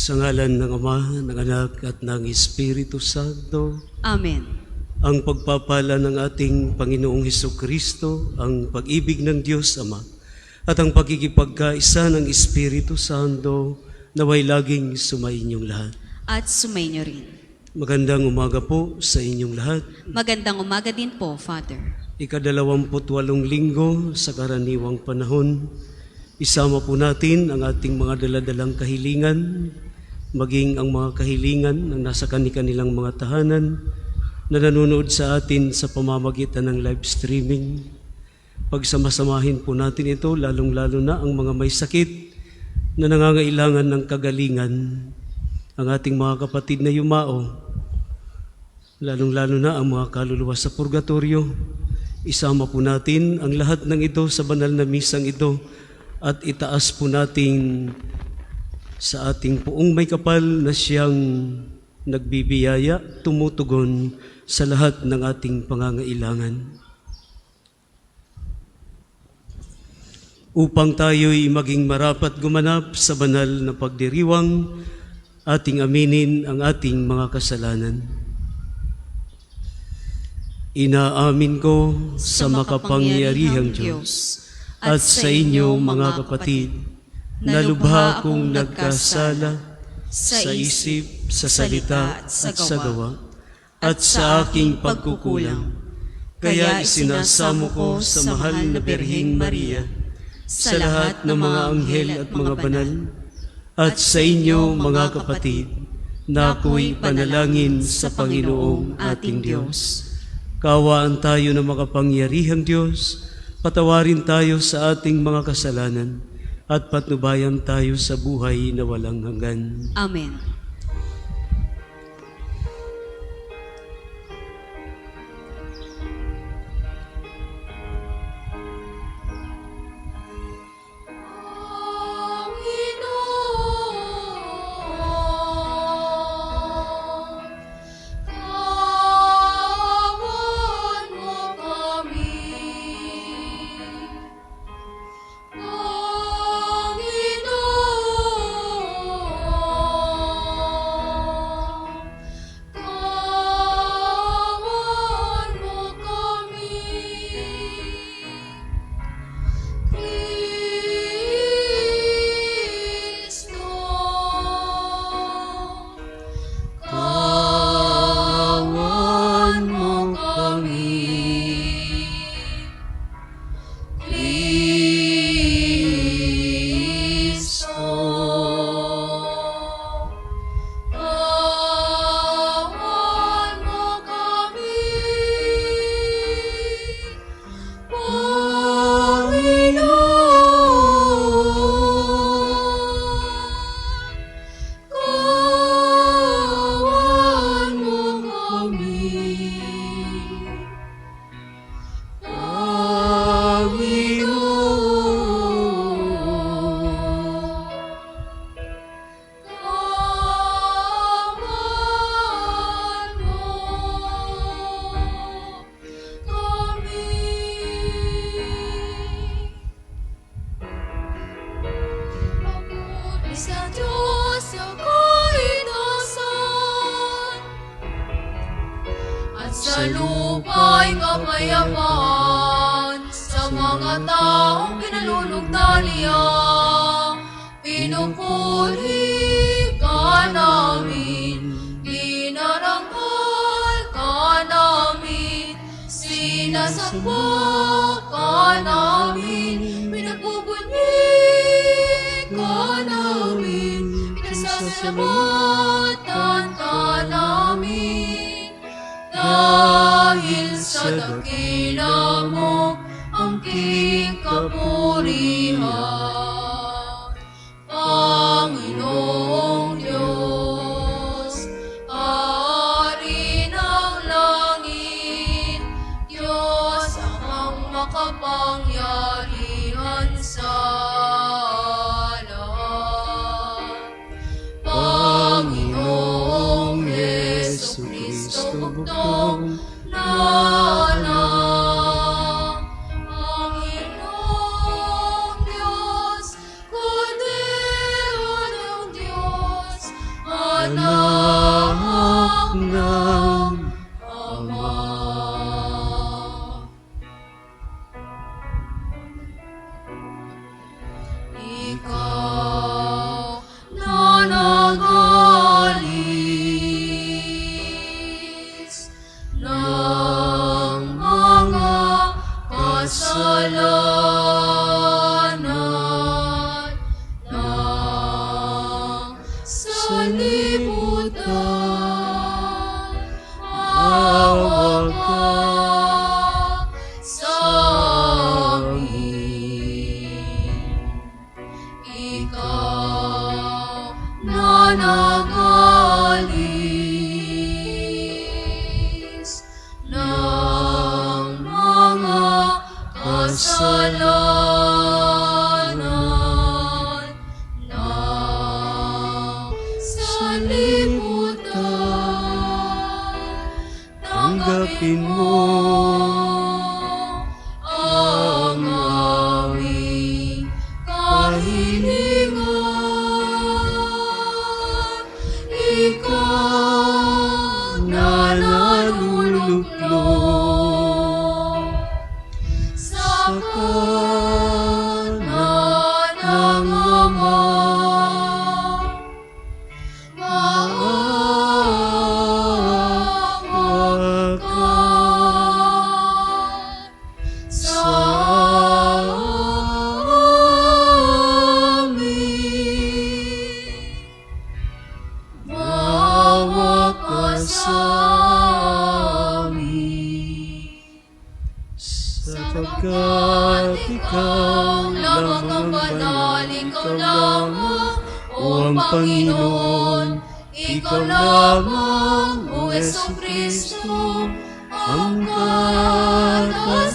Sa ngalan ng Ama, ng Anak at ng Espiritu Santo. Amen. Ang pagpapala ng ating Panginoong Hesukristo, ang pag-ibig ng Diyos Ama, at ang pagkikipagkaisa ng Espiritu Santo naway laging sumainyong lahat. At sumainyo rin. Magandang umaga po sa inyong lahat. Magandang umaga din po, Father. Ika-28 linggo sa karaniwang panahon, isama po natin ang ating mga daladalang kahilingan, maging ang mga kahilingan ng nasa kanilang mga tahanan na nanonood sa atin sa pamamagitan ng live streaming. Pagsamasamahin po natin ito, lalong-lalo na ang mga may sakit na nangangailangan ng kagalingan, ang ating mga kapatid na yumao, lalong-lalo na ang mga kaluluwa sa purgatorio. Isama po natin ang lahat ng ito sa banal na misang ito at itaas po natin sa ating Poong may kapal na siyang nagbibiyaya, tumutugon sa lahat ng ating pangangailangan. Upang tayo'y maging marapat gumanap sa banal na pagdiriwang, ating aminin ang ating mga kasalanan. Inaamin ko sa makapangyarihang Diyos at sa inyo mga kapatid, na lubha akong nagkasala sa isip, sa salita at sa gawa, at sa aking pagkukulang. Kaya isinasamo ko sa mahal na Birheng Maria, sa lahat ng mga anghel at mga banal, at sa inyo mga kapatid, na ako'y panalangin sa Panginoong ating Diyos. Kaawaan tayo ng makapangyarihang Diyos, patawarin tayo sa ating mga kasalanan, at patnubayan tayo sa buhay na walang hanggan. Amen. Sa lupa'y kapayapaan, sa mga taong pinalulugtaliya, pinupuri ka namin, dinarangal ka namin, sinasamba ka namin, pinagbubunyi ka namin, pinasasalamatan ka namin. Dahil sa dakila mo ang king kapurihan, Panginoong Diyos, Hari ng langit, Diyos ang makapangyarihan sa lahat. Panginoong Jesucristo, bugtong na anak, Panginoong Diyos, manangalis ng mga kasalanan na sa libutan. Tanggapin mo ang aming kahilingan. Ikaw na naluluklok sa kanan ng Ama. Maawa ka sa amin. Maawa ka sa amin. sapagkat ikaw lamang ang banal, ikaw lamang, o ang Panginoon, ikaw lamang, o Jesucristo, ang katastasan,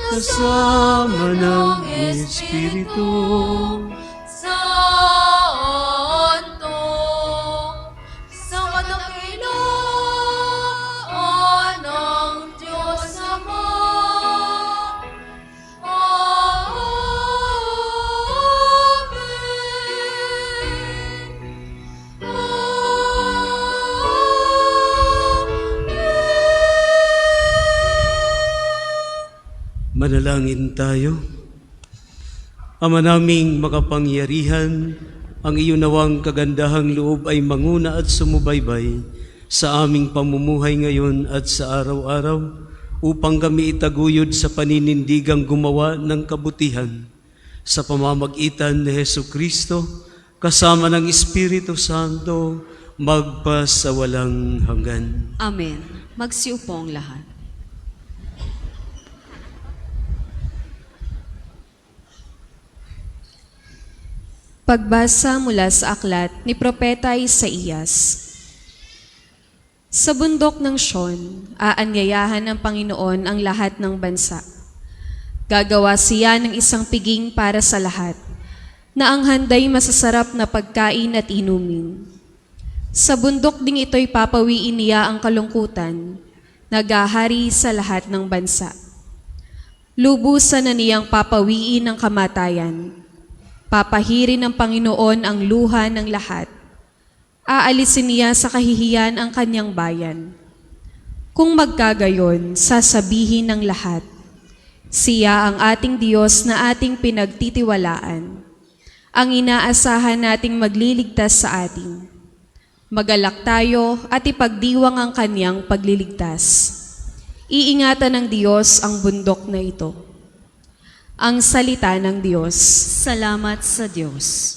kasama ng Espiritu Santo, sa kadakilaan ng Diyos Ama. Amen. Manalangin tayo. Ama naming makapangyarihan, ang iyo nawang kagandahang loob ay manguna at sumubaybay sa aming pamumuhay ngayon at sa araw-araw upang kami itaguyod sa paninindigang gumawa ng kabutihan sa pamamagitan ni Jesucristo kasama ng Espiritu Santo magpasawalang hanggan. Amen. Magsiupo ang lahat. Pagbasa mula sa aklat ni Propeta Isaías. Sa bundok ng Sion, aanyayahan ng Panginoon ang lahat ng bansa. Gagawa siya ng isang piging para sa lahat, na ang handay masasarap na pagkain at inumin. Sa bundok ding ito'y papawiin niya ang kalungkutan, nagahari sa lahat ng bansa. Lubusan na niyang papawiin ang kamatayan. Papahirin ng Panginoon ang luha ng lahat. Aalisin niya sa kahihiyan ang kanyang bayan. Kung magkagayon, sasabihin ng lahat, siya ang ating Diyos na ating pinagtitiwalaan, ang inaasahan nating magliligtas sa atin. Magalak tayo at ipagdiwang ang kanyang pagliligtas. Iingatan ng Diyos ang bundok na ito. Ang salita ng Diyos. Salamat sa Diyos.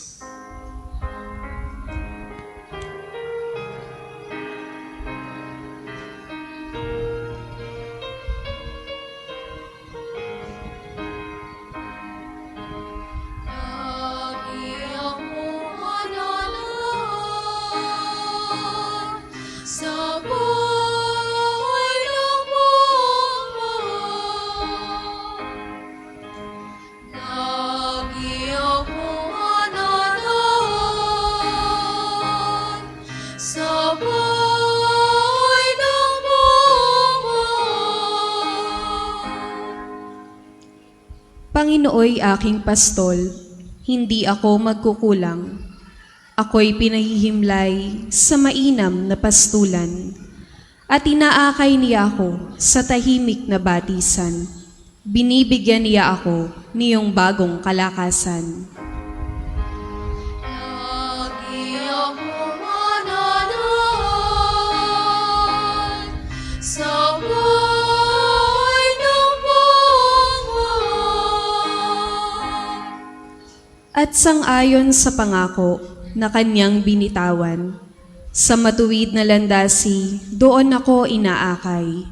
Lagi akong manalang sa buhay ng buong mahal. Lagi akong manalang sa buhay ng buong mahal. Panginooy aking pastol, hindi ako magkukulang. Ako'y pinahihimlay sa mainam na pastulan, at inaakay niya ako sa tahimik na batisan. Binibigyan niya ako niyong bagong kalakasan. Lagi akong manalang sa buhay ng buong mahal. At sang-ayon sa pangako na kanyang binitawan, sa matuwid na landasi, doon ako inaakay.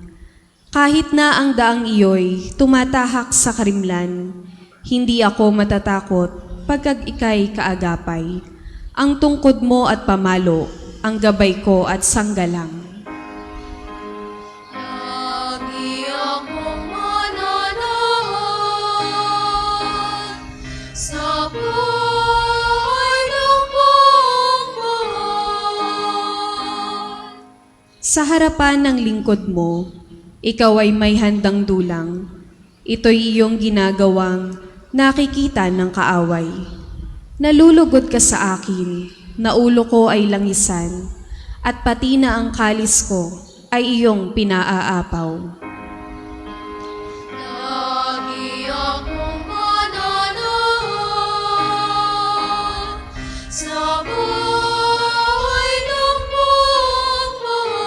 Kahit na ang daang iyo'y tumatahak sa karimlan, hindi ako matatakot pagkag ika'y kaagapay. Ang tungkod mo at pamalo, ang gabay ko at sanggalang. Lagi akong mananahan sa buhay ng buong buhay. Sa harapan ng lingkod mo, ikaw ay may handang dulang. Ito'y iyong ginagawang nakikita ng kaaway. Nalulugod ka sa akin, na ulo ko ay langisan, at pati na ang kalis ko ay iyong pinaaapaw. Lagi akong mananahan sa buhay ng buong buhay.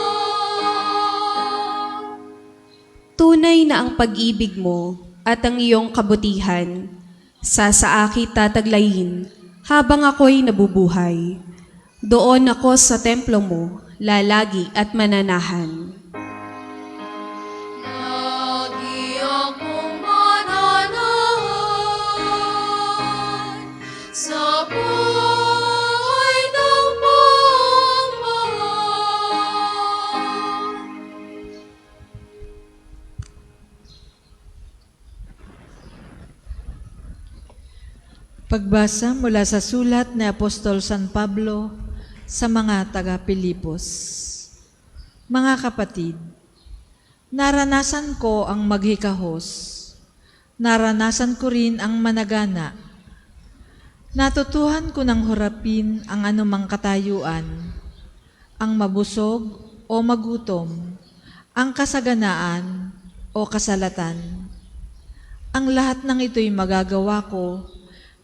Tunay na ang pag-ibig mo at ang iyong kabutihan sa akin tataglayin habang ako'y nabubuhay. Doon ako sa templo mo, lalagi at mananahan. Lagi akong mananahan sa buhay ng buong buhay. Pagbasa mula sa sulat ni Apostol San Pablo sa mga taga-Pilipos. Mga kapatid, naranasan ko ang maghikahos. Naranasan ko rin ang managana. Natutuhan ko ng hurapin ang anumang katayuan, ang mabusog o magutom, ang kasaganaan o kasalatan. Ang lahat ng ito'y magagawa ko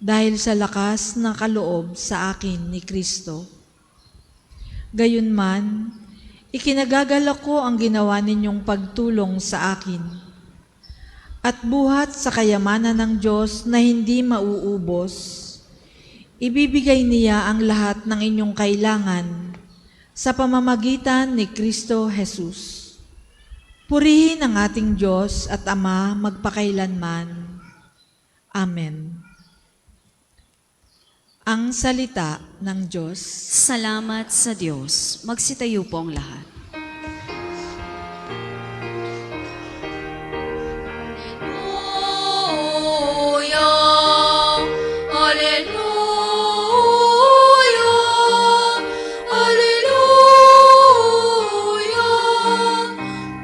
dahil sa lakas na kaloob sa akin ni Kristo. Gayunman, ikinagagalak ko ang ginawa ninyong pagtulong sa akin. At buhat sa kayamanan ng Diyos na hindi mauubos, ibibigay niya ang lahat ng inyong kailangan sa pamamagitan ni Kristo Jesus. Purihin ang ating Diyos at Ama magpakailanman. Amen. Ang salita ng Diyos. Salamat sa Diyos. Magsitayo po ang lahat. Hallelujah, hallelujah,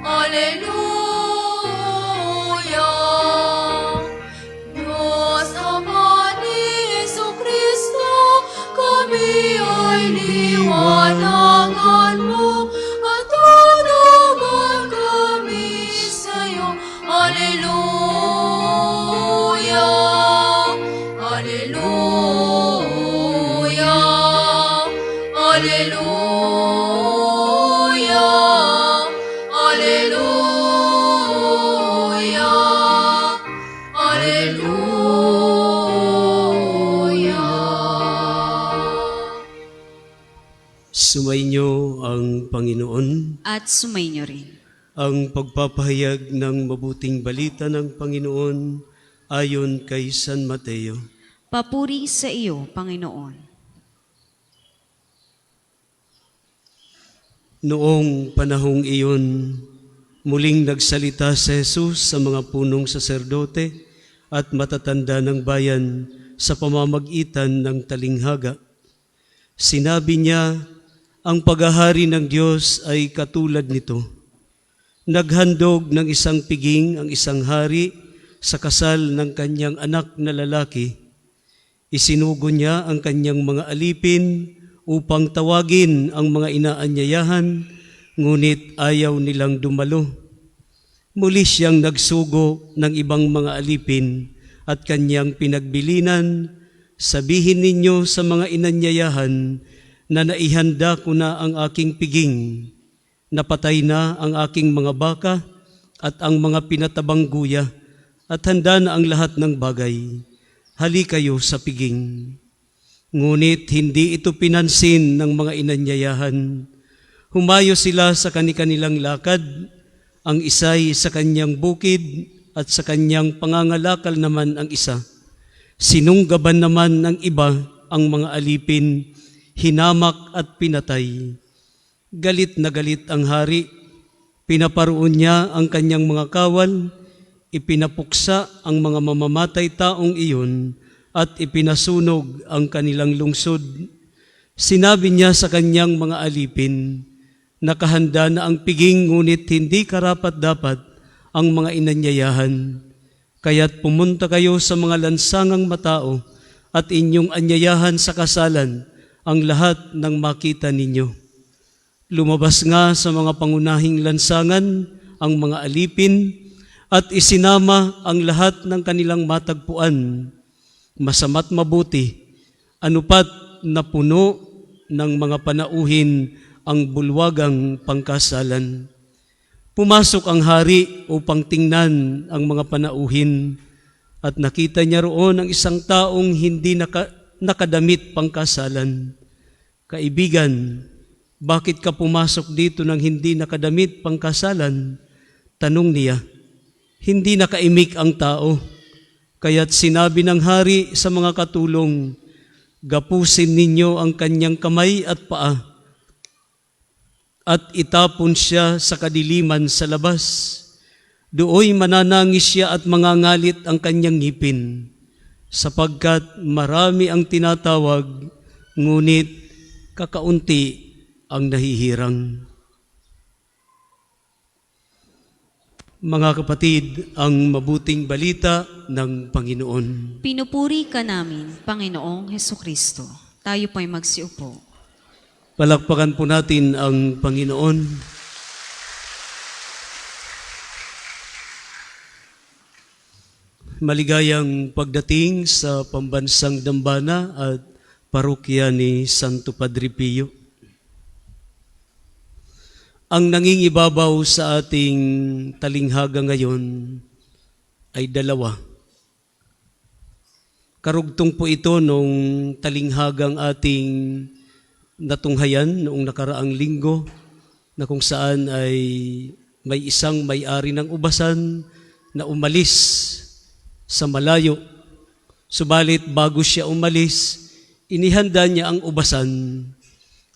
hallelujah. Diyos Ama ni Jesucristo, kami ay liwanagan mo at tunugan kami sa'yo. Hallelujah, hallelujah, hallelujah, hallelujah, hallelujah. Sumainyo ang Panginoon. At sumainyo rin. Ang pagpapahayag ng mabuting balita ng Panginoon ayon kay San Mateo. Papuri sa iyo, Panginoon. Noong panahong iyon, muling nagsalita si Jesus sa mga punong saserdote at matatanda ng bayan sa pamamagitan ng talinghaga. Sinabi niya, ang paghahari ng Diyos ay katulad nito. Naghandog ng isang piging ang isang hari sa kasal ng kanyang anak na lalaki. Isinugo niya ang kanyang mga alipin upang tawagin ang mga inaanyayahan, ngunit ayaw nilang dumalo. Muli siyang nagsugo ng ibang mga alipin at kanyang pinagbilinan, sabihin ninyo sa mga inanyayahan na naihanda ko na ang aking piging, napatay na ang aking mga baka at ang mga pinatabang guya, at handa na ang lahat ng bagay. Hali kayo sa piging. Ngunit hindi ito pinansin ng mga inanyayahan. Humayo sila sa kanilang lakad, ang isa'y sa kanyang bukid at sa kanyang pangangalakal naman ang isa. Sinunggaban naman ng iba ang mga alipin hinamak at pinatay. Galit na galit ang hari, pinaparoon niya ang kanyang mga kawal, ipinapuksa ang mga mamamatay taong iyon at ipinasunog ang kanilang lungsod. Sinabi niya sa kanyang mga alipin, nakahanda na ang piging ngunit hindi karapat-dapat ang mga inanyayahan. Kaya't pumunta kayo sa mga lansangang matao at inyong anyayahan sa kasalan ang lahat ng makita ninyo. Lumabas nga sa mga pangunahing lansangan ang mga alipin at isinama ang lahat ng kanilang matagpuan, masama't mabuti, anupat na puno ng mga panauhin ang bulwagang pangkasalan. Pumasok ang hari upang tingnan ang mga panauhin at nakita niya roon ang isang taong hindi nakadamit pangkasalan. Kaibigan, bakit ka pumasok dito ng hindi nakadamit pangkasalan? Tanong niya. Hindi nakaimik ang tao, kaya't sinabi ng hari sa mga katulong, gapusin ninyo ang kanyang kamay at paa, at itapon siya sa kadiliman sa labas. Dooy mananangis siya at mangangalit ang kanyang ngipin, sapagkat marami ang tinatawag, ngunit kakaunti ang nahihirang. Mga kapatid, ang mabuting balita ng Panginoon. Pinupuri ka namin, Panginoong Hesukristo. Tayo po'y magsiupo. Palakpakan po natin ang Panginoon. Maligayang pagdating sa pambansang dambana at parokya ni Santo Padre Pio. Ang nangingibabaw sa ating talinghaga ngayon ay dalawa. Karugtong po ito nung talinghagang ating natunghayan noong nakaraang linggo na kung saan ay may isang may-ari ng ubasan na umalis sa malayo. Subalit bago siya umalis, inihanda niya ang ubasan.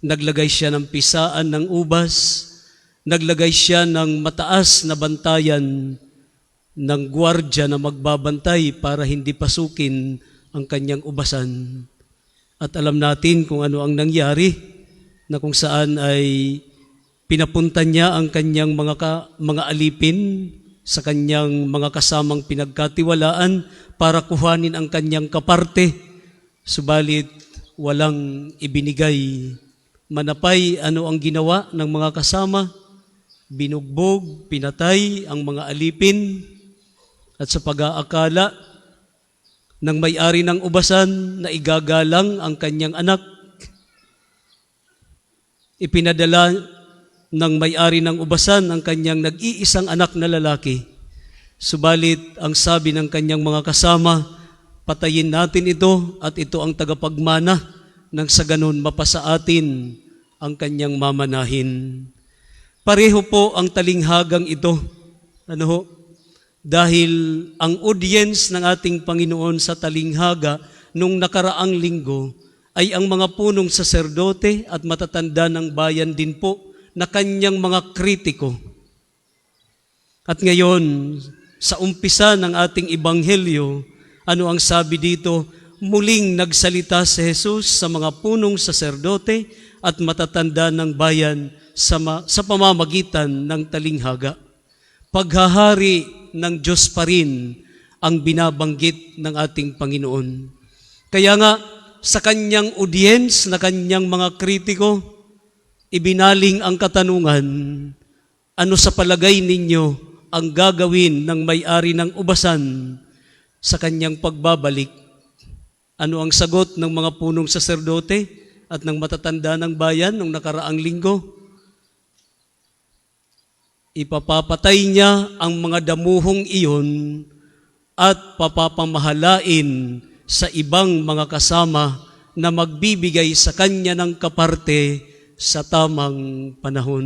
Naglagay siya ng pisaan ng ubas, naglagay siya ng mataas na bantayan ng gwardya na magbabantay para hindi pasukin ang kanyang ubasan. At alam natin kung ano ang nangyari, na kung saan ay pinapunta niya ang kanyang mga alipin sa kanyang mga kasamang pinagkatiwalaan para kuhanin ang kanyang kaparte, subalit walang ibinigay. Manapay ano ang ginawa ng mga kasama? Binugbog, pinatay ang mga alipin, at sa pag-aakala ng may-ari ng ubasan na igagalang ang kanyang anak, ipinadala ng may-ari ng ubasan ang kanyang nag-iisang anak na lalaki. Subalit ang sabi ng kanyang mga kasama, patayin natin ito at ito ang tagapagmana nang sa ganun mapasa atin ang kanyang mamanahin. Pareho po ang talinghagang ito. Dahil ang audience ng ating Panginoon sa talinghaga nung nakaraang linggo ay ang mga punong saserdote at matatanda ng bayan din po na kanyang mga kritiko. At ngayon, sa umpisa ng ating ebanghelyo, ano ang sabi dito? Muling nagsalita si Jesus sa mga punong saserdote at matatanda ng bayan sa pamamagitan ng talinghaga. Paghahari ng Diyos pa rin ang binabanggit ng ating Panginoon. Kaya nga, sa kanyang audience na kanyang mga kritiko, ibinaling ang katanungan, ano sa palagay ninyo ang gagawin ng may-ari ng ubasan sa kanyang pagbabalik? Ano ang sagot ng mga punong saserdote at ng matatanda ng bayan nung nakaraang linggo? Ipapapatay niya ang mga damuhong iyon at papapamahalain sa ibang mga kasama na magbibigay sa kanya ng kaparte sa tamang panahon.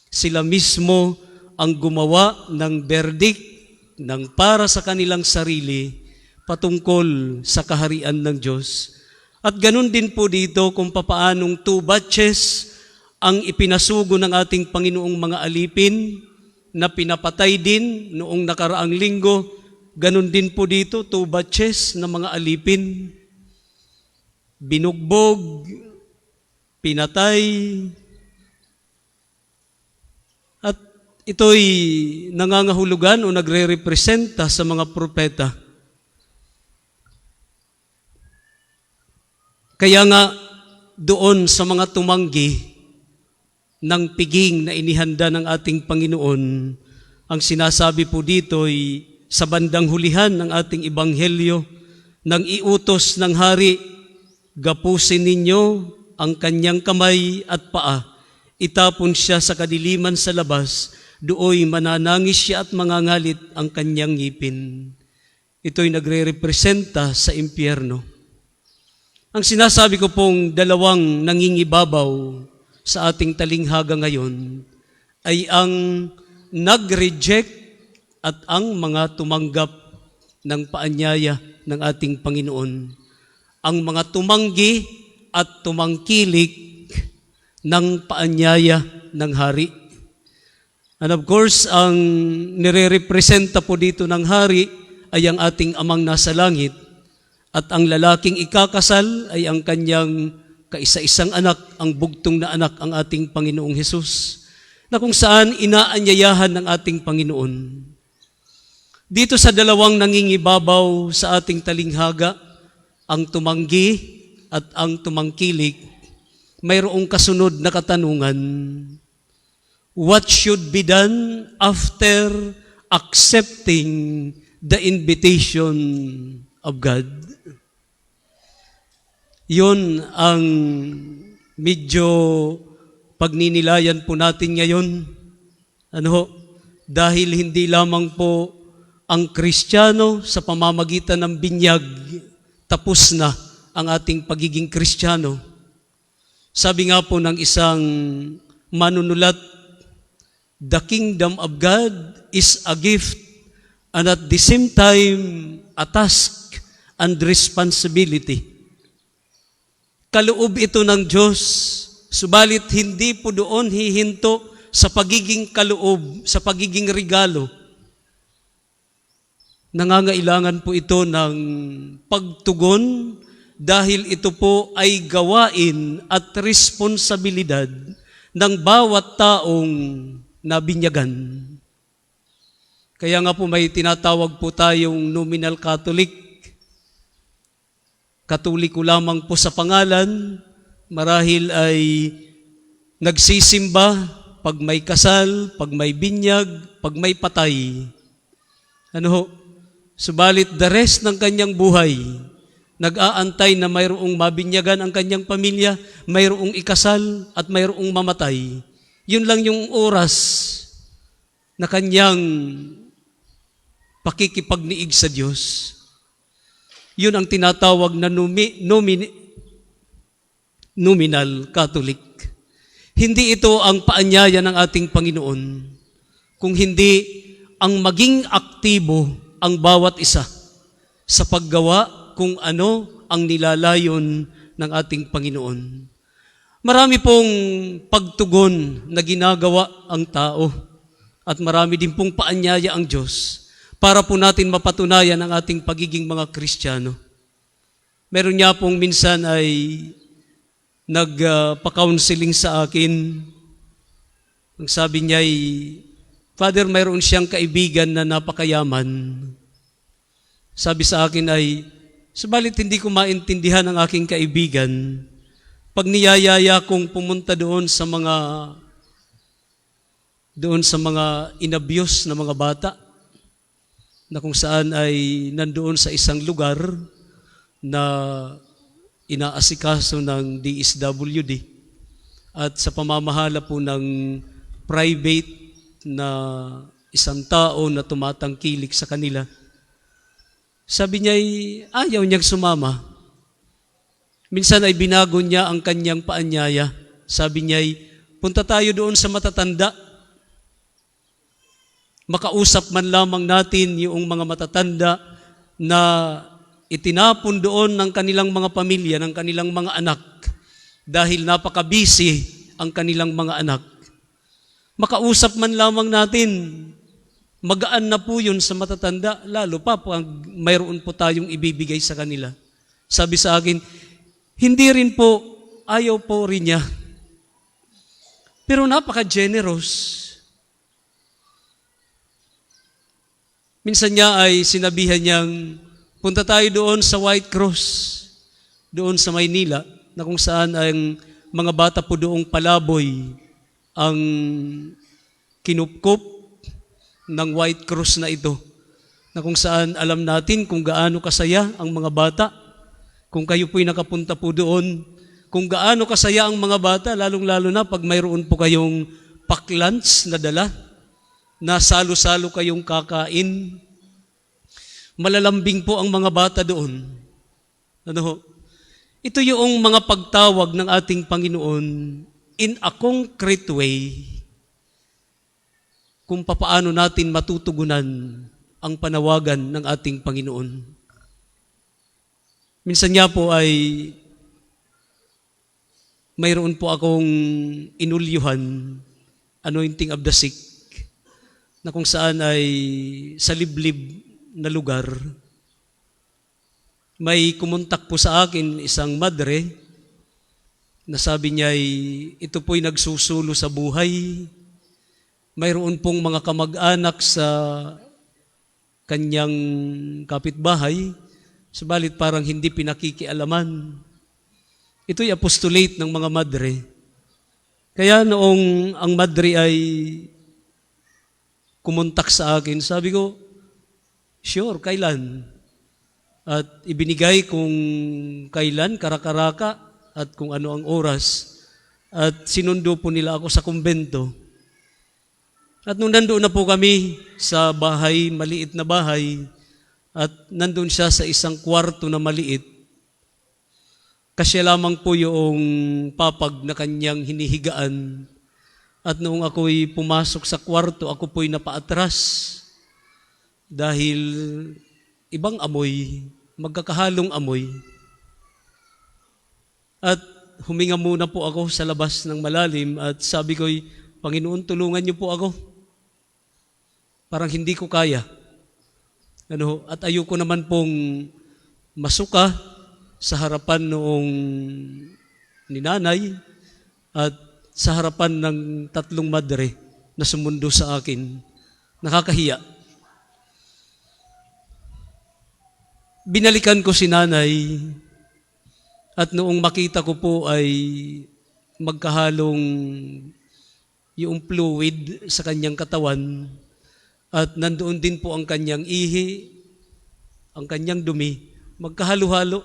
Sila mismo ang gumawa ng verdict ng para sa kanilang sarili patungkol sa kaharian ng Diyos. At ganun din po dito kung papaanong 2 batches ang ipinasugo ng ating Panginoong mga alipin na pinapatay din noong nakaraang linggo. Ganun din po dito, 2 batches na mga alipin. Binugbog, pinatay, at ito'y nangangahulugan o nagre-representa sa mga propeta. Kaya nga, doon sa mga tumanggi ng piging na inihanda ng ating Panginoon, ang sinasabi po dito ay sa bandang hulihan ng ating ebanghelyo, nang iutos ng hari, gapusin ninyo ang kanyang kamay at paa, itapon siya sa kadiliman sa labas, dooy mananangis siya at mangangalit ang kanyang ngipin. Ito'y nagre-representa sa impyerno. Ang sinasabi ko pong dalawang nangingibabaw sa ating talinghaga ngayon ay ang nag-reject at ang mga tumanggap ng paanyaya ng ating Panginoon. Ang mga tumanggi at tumangkilik ng paanyaya ng hari. And of course, ang nire-representa po dito ng hari ay ang ating amang nasa langit, at ang lalaking ikakasal ay ang kanyang kaisa-isang anak, ang bugtong na anak, ang ating Panginoong Hesus, na kung saan inaanyayahan ng ating Panginoon. Dito sa dalawang nangingibabaw sa ating talinghaga, ang tumanggi at ang tumangkilik, mayroong kasunod na katanungan. What should be done after accepting the invitation of God? Yun ang medyo pagninilayan po natin ngayon. Dahil hindi lamang po ang Kristiyano sa pamamagitan ng binyag, tapos na ang ating pagiging Kristiyano. Sabi nga po ng isang manunulat, the kingdom of God is a gift and at the same time a task and responsibility. Kaloob ito ng Diyos, subalit hindi po doon hihinto sa pagiging kaloob, sa pagiging regalo. Nangangailangan po ito ng pagtugon dahil ito po ay gawain at responsibilidad ng bawat taong nabinyagan. Kaya nga po may tinatawag po tayong nominal Catholic. Katoliko lamang po sa pangalan, marahil ay nagsisimba pag may kasal, pag may binyag, pag may patay. Subalit the rest ng kanyang buhay, nag-aantay na mayroong mabinyagan ang kanyang pamilya, mayroong ikasal at mayroong mamatay. Yun lang yung oras na kanyang pakikipagniig sa Diyos. Yun ang tinatawag na nominal Catholic. Hindi ito ang paanyaya ng ating Panginoon, kung hindi ang maging aktibo ang bawat isa sa paggawa kung ano ang nilalayon ng ating Panginoon. Marami pong pagtugon na ginagawa ang tao at marami din pong paanyaya ang Diyos para po natin mapatunayan ang ating pagiging mga Kristiyano. Meron niya pong minsan ay nagpa-counseling sa akin. Ang sabi niya ay, Father, mayroon siyang kaibigan na napakayaman. Sabi sa akin ay, subalit hindi ko maintindihan ang aking kaibigan. Pag niyayaya kong pumunta doon sa mga inabuse na mga bata, na kung saan ay nandoon sa isang lugar na inaasikaso ng DSWD at sa pamamahala po ng private na isang tao na tumatangkilik sa kanila. Sabi niya ay ayaw niyang sumama. Minsan ay binago niya ang kanyang paanyaya. Sabi niya ay punta tayo doon sa matatanda. Makausap man lamang natin yung mga matatanda na itinapon doon ng kanilang mga pamilya, ng kanilang mga anak, dahil napaka-busy ang kanilang mga anak. Makausap man lamang natin, magaan na po yun sa matatanda, lalo pa pag mayroon po tayong ibibigay sa kanila. Sabi sa akin, hindi rin po, ayaw po rin niya. Pero napaka-generous. Minsan niya ay sinabihan niyang, punta tayo doon sa White Cross, doon sa Maynila, na kung saan ang mga bata po doong palaboy ang kinupkup ng White Cross na ito, na kung saan alam natin kung gaano kasaya ang mga bata. Kung kayo po'y nakapunta po doon, kung gaano kasaya ang mga bata, lalong-lalo na pag mayroon po kayong paklunch na dala, na salo-salo kayong kakain. Malalambing po ang mga bata doon. Ano? Ito yung mga pagtawag ng ating Panginoon in a concrete way kung papaano natin matutugunan ang panawagan ng ating Panginoon. Minsan nga po ay mayroon po akong inulyuhan, anointing of the sick, na kung saan ay sa liblib na lugar, may kumontak po sa akin isang madre na sabi niya ay ito po'y nagsusulo sa buhay. Mayroon pong mga kamag-anak sa kanyang kapitbahay, subalit parang hindi pinakikialaman. Ito'y apostolate ng mga madre. Kaya noong ang madre ay kumontak sa akin, sabi ko, sure, kailan? At ibinigay kung kailan, karakaraka, at kung ano ang oras. At sinundo po nila ako sa kumbento. At nung nandoon na po kami sa bahay, maliit na bahay, at nandun siya sa isang kwarto na maliit, kasi lamang po yung papag na kanyang hinihigaan. At noong ako'y pumasok sa kwarto, ako po'y napaatras dahil ibang amoy, magkakahalong amoy. At huminga muna po ako sa labas ng malalim at sabi ko'y, Panginoon, tulungan niyo po ako. Parang hindi ko kaya. At ayoko naman pong masuka sa harapan noong ni nanay at sa harapan ng tatlong madre na sumundo sa akin. Nakakahiya. Binalikan ko si nanay at noong makita ko po ay magkahalong yung fluid sa kanyang katawan at nandoon din po ang kanyang ihi, ang kanyang dumi, magkahalo-halo.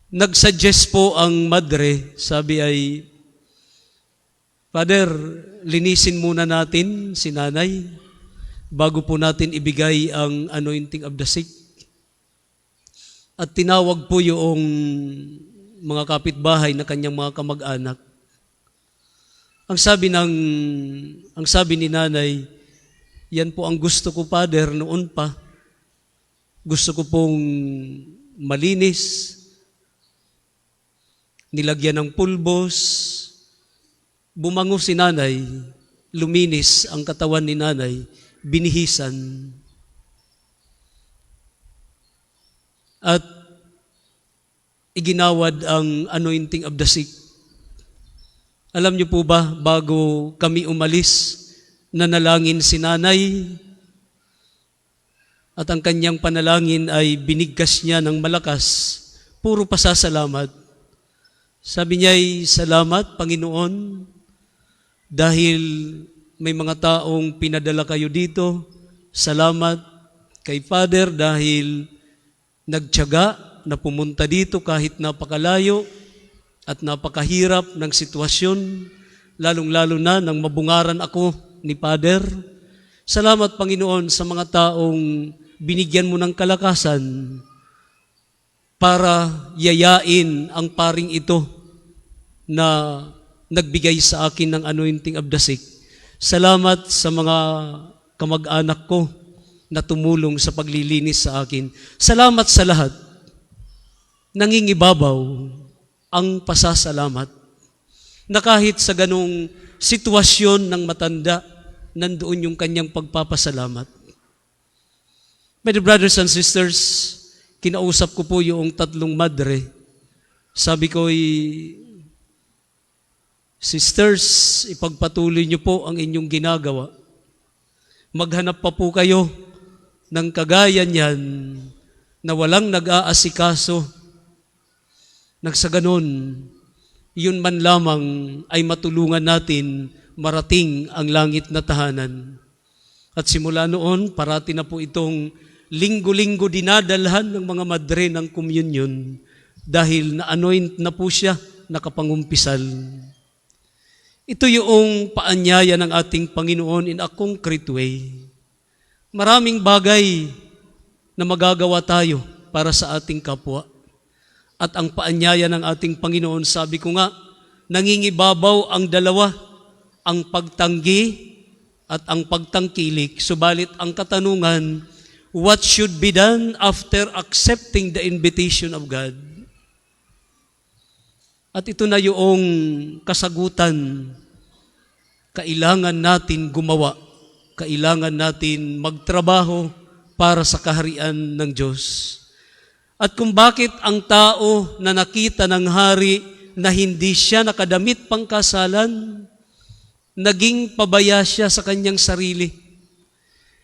Nagsuggest po ang madre, sabi ay, Father, linisin muna natin si nanay bago po natin ibigay ang anointing of the sick. At tinawag po yung mga kapitbahay na kanyang mga kamag-anak. Ang sabi ni nanay, yan po ang gusto ko, Father, noon pa. Gusto ko pong malinis, nilagyan ng pulbos, bumango si nanay, luminis ang katawan ni nanay, binihisan. At iginawad ang anointing of the sick. Alam niyo po ba, bago kami umalis, nanalangin si nanay at ang kanyang panalangin ay binigkas niya ng malakas, puro pasasalamat. Sabi niya ay, salamat Panginoon dahil may mga taong pinadala kayo dito. Salamat kay Father dahil nagtiyaga na pumunta dito kahit napakalayo at napakahirap ng sitwasyon, lalong-lalo na nang mabungaran ako ni Father. Salamat Panginoon sa mga taong binigyan mo ng kalakasan para yayain ang paring ito na nagbigay sa akin ng anointing of the sick. Salamat sa mga kamag-anak ko na tumulong sa paglilinis sa akin. Salamat sa lahat. Nangingibabaw ang pasasalamat na kahit sa ganong sitwasyon ng matanda, nandoon yung kanyang pagpapasalamat. My dear brothers and sisters, kinausap ko po yung 3 madre. Sabi ko, sisters, ipagpatuloy niyo po ang inyong ginagawa. Maghanap pa po kayo ng kagaya niyan na walang nag-aasikaso. Nang sa ganon, yun man lamang ay matulungan natin marating ang langit na tahanan. At simula noon, parati na po itong linggo-linggo dinadalhan ng mga madre ng communion dahil na-anoint na po siya, nakapangumpisal. Ito yung paanyaya ng ating Panginoon in a concrete way. Maraming bagay na magagawa tayo para sa ating kapwa. At ang paanyaya ng ating Panginoon, sabi ko nga, nangingibabaw ang dalawa, ang pagtanggi at ang pagtangkilik. Subalit ang katanungan, what should be done after accepting the invitation of God? At ito na yung kasagutan. Kailangan natin gumawa. Kailangan natin magtrabaho para sa kaharian ng Diyos. At kung bakit ang tao na nakita ng hari na hindi siya nakadamit pangkasalan, naging pabaya siya sa kanyang sarili.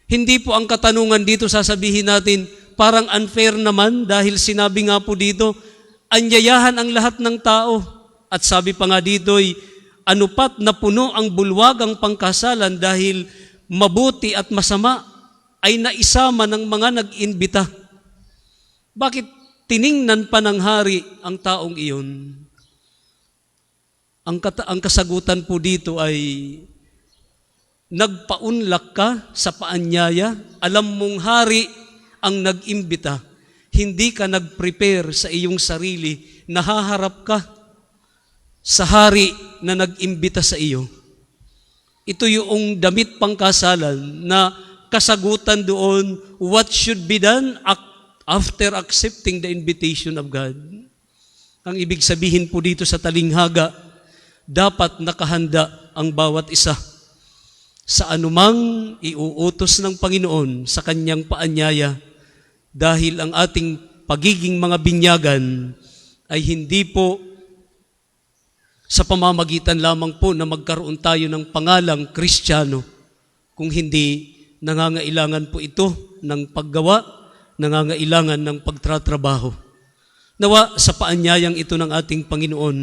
Hindi po ang katanungan dito sasabihin natin, parang unfair naman dahil sinabi nga po dito, anyayahan ang lahat ng tao. At sabi pa nga dito, anupat na puno ang bulwagang pangkasalan dahil mabuti at masama ay naisama ng mga nag-imbita. Bakit tiningnan pa ng hari ang taong iyon? Ang kasagutan po dito ay nagpaunlak ka sa paanyaya, alam mong hari ang nag-imbita, hindi ka nag-prepare sa iyong sarili, nahaharap ka sa hari na nag-imbita sa iyo. Ito yung damit pangkasalan na kasagutan doon, what should be done after accepting the invitation of God. Ang ibig sabihin po dito sa talinghaga, dapat nakahanda ang bawat isa sa anumang iuutos ng Panginoon sa kanyang paanyaya dahil ang ating pagiging mga binyagan ay hindi po sa pamamagitan lamang po na magkaroon tayo ng pangalang Kristiyano, kung hindi nangangailangan po ito ng paggawa, nangangailangan ng pagtratrabaho. Nawa sa paanyayang ito ng ating Panginoon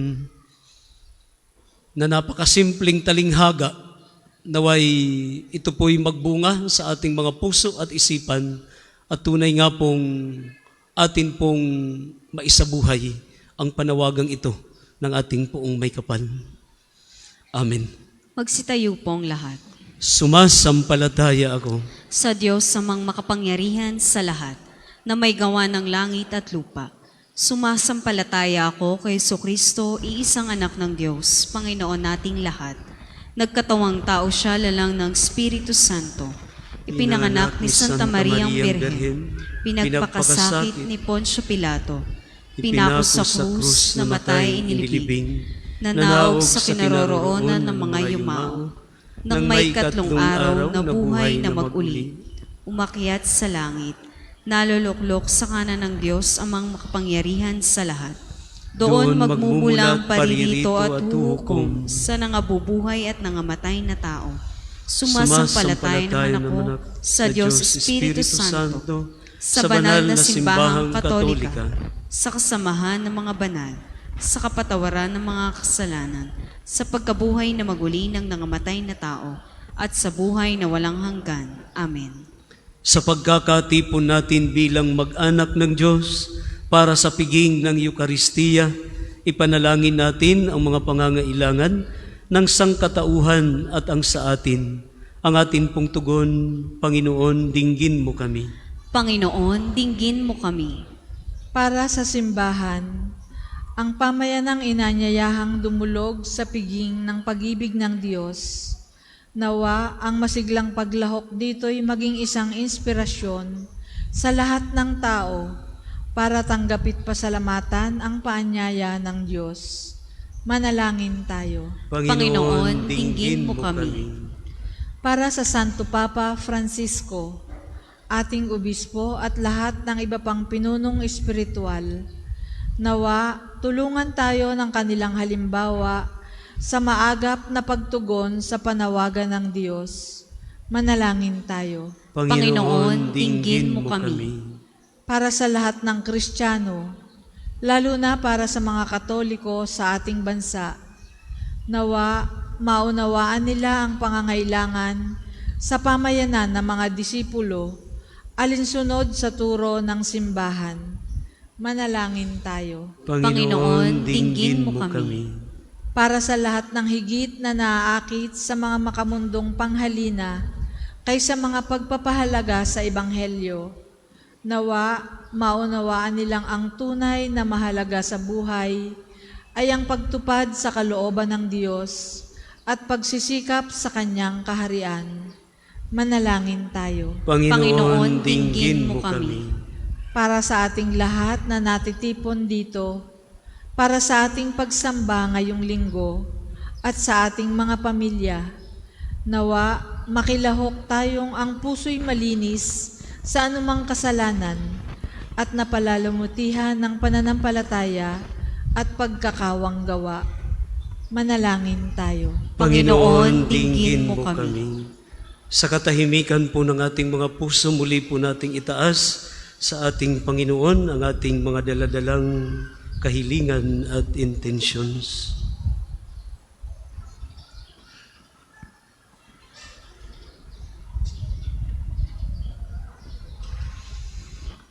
na napakasimpleng talinghaga, naway ito po'y magbunga sa ating mga puso at isipan at tunay nga pong atin pong maisabuhay ang panawagang ito ng ating poong may kapal. Amen. Magsitayo pong lahat. Sumasampalataya ako Sa Diyos samang makapangyarihan sa lahat, na may gawa ng langit at lupa. Sumasampalataya ako kay Jesucristo, iisang anak ng Diyos, Panginoon nating lahat. Nagkatawang tao siya lalang ng Espiritu Santo. Ipinanganak ni Santa Mariang Birhen. Pinagpakasakit ni Poncio Pilato. Pinako sa krus, namatay, inilibing. Nanaog sa kinaroroonan ng mga yumao. Nang may 3 araw na buhay na mag-uli. Umakyat sa langit. Naluluklok sa kanan ng Diyos amang makapangyarihan sa lahat. Doon magmumulang paririto at huhukom sa nangabubuhay at nangamatay na tao. Sumasampalataya naman ako sa Diyos Espiritu Santo, sa banal na simbahang katolika, sa kasamahan ng mga banal, sa kapatawaran ng mga kasalanan, sa pagkabuhay na maguli ng nangamatay na tao, at sa buhay na walang hanggan. Amen. sa pagkakatipon natin bilang mag-anak ng Diyos para sa piging ng Eukaristiya, ipanalangin natin ang mga pangangailangan ng sangkatauhan at ang sa atin. Ang atin pong tugon, Panginoon, dinggin mo kami. Panginoon, dinggin mo kami. Para sa simbahan, ang pamayanang inanyayahang dumulog sa piging ng pag-ibig ng Diyos, Nawa ang masiglang paglahok dito'y maging isang inspirasyon sa lahat ng tao para tanggapit pasalamatan ang paanyaya ng Diyos. Manalangin tayo. Panginoon, dinggin mo kami. Para sa Santo Papa Francisco, ating obispo at lahat ng iba pang pinunong espiritual, nawa tulungan tayo ng kanilang halimbawa sa maagap na pagtugon sa panawagan ng Diyos. Manalangin tayo. Panginoon, dinggin mo kami. Para sa lahat ng Kristiyano, lalo na para sa mga Katoliko sa ating bansa, nawa maunawaan nila ang pangangailangan sa pamayanan ng mga disipulo alinsunod sa turo ng simbahan. Manalangin tayo. Panginoon, dinggin mo kami. Para sa lahat ng higit na naaakit sa mga makamundong panghalina kaysa mga pagpapahalaga sa Ebanghelyo, nawa maunawaan nilang ang tunay na mahalaga sa buhay ay ang pagtupad sa kalooban ng Diyos at pagsisikap sa Kanyang kaharian. Manalangin tayo. Panginoon, dinggin mo kami. Para sa ating lahat na natitipon dito, para sa ating pagsamba ngayong linggo at sa ating mga pamilya, nawa makilahok tayong ang puso'y malinis sa anumang kasalanan at napalalumutihan ng pananampalataya at pagkakawang gawa. Manalangin tayo. Panginoon, dinggin mo kami. Sa katahimikan po ng ating mga puso, muli po nating itaas sa ating Panginoon ang ating mga daladalang kahilingan at intentions.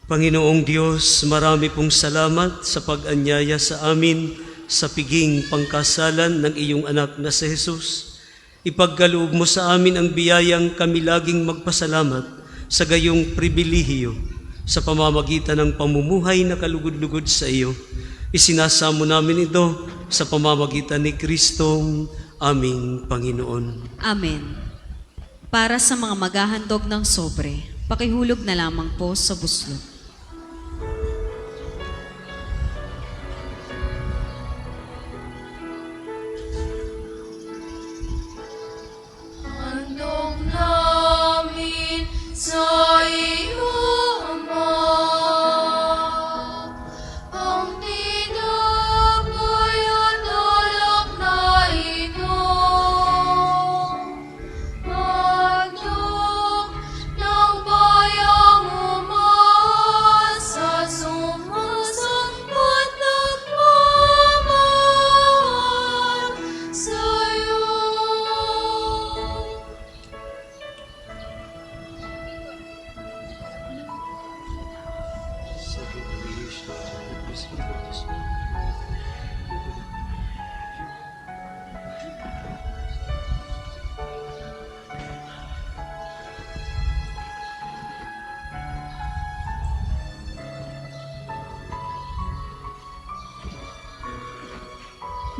Panginoong Diyos, marami pong salamat sa pag-anyaya sa amin sa piging pangkasalan ng iyong anak na si Jesus. Ipagkaloob mo sa amin ang biyayang kami laging magpasalamat sa gayong pribilehiyo sa pamamagitan ng pamumuhay na kalugod-lugod sa iyo. Isinasamo namin ito sa pamamagitan ni Kristong aming Panginoon. Amen. Para sa mga maghahandog ng sobre, pakihulog na lamang po sa buslot. Handog namin sa iyo, Ama, ang tinapay at alak na ito. Handog ng bayang umasa, sumasambot nagmamahal sa'yo.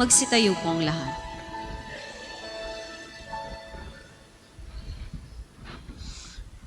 Magsitayo po ang lahat.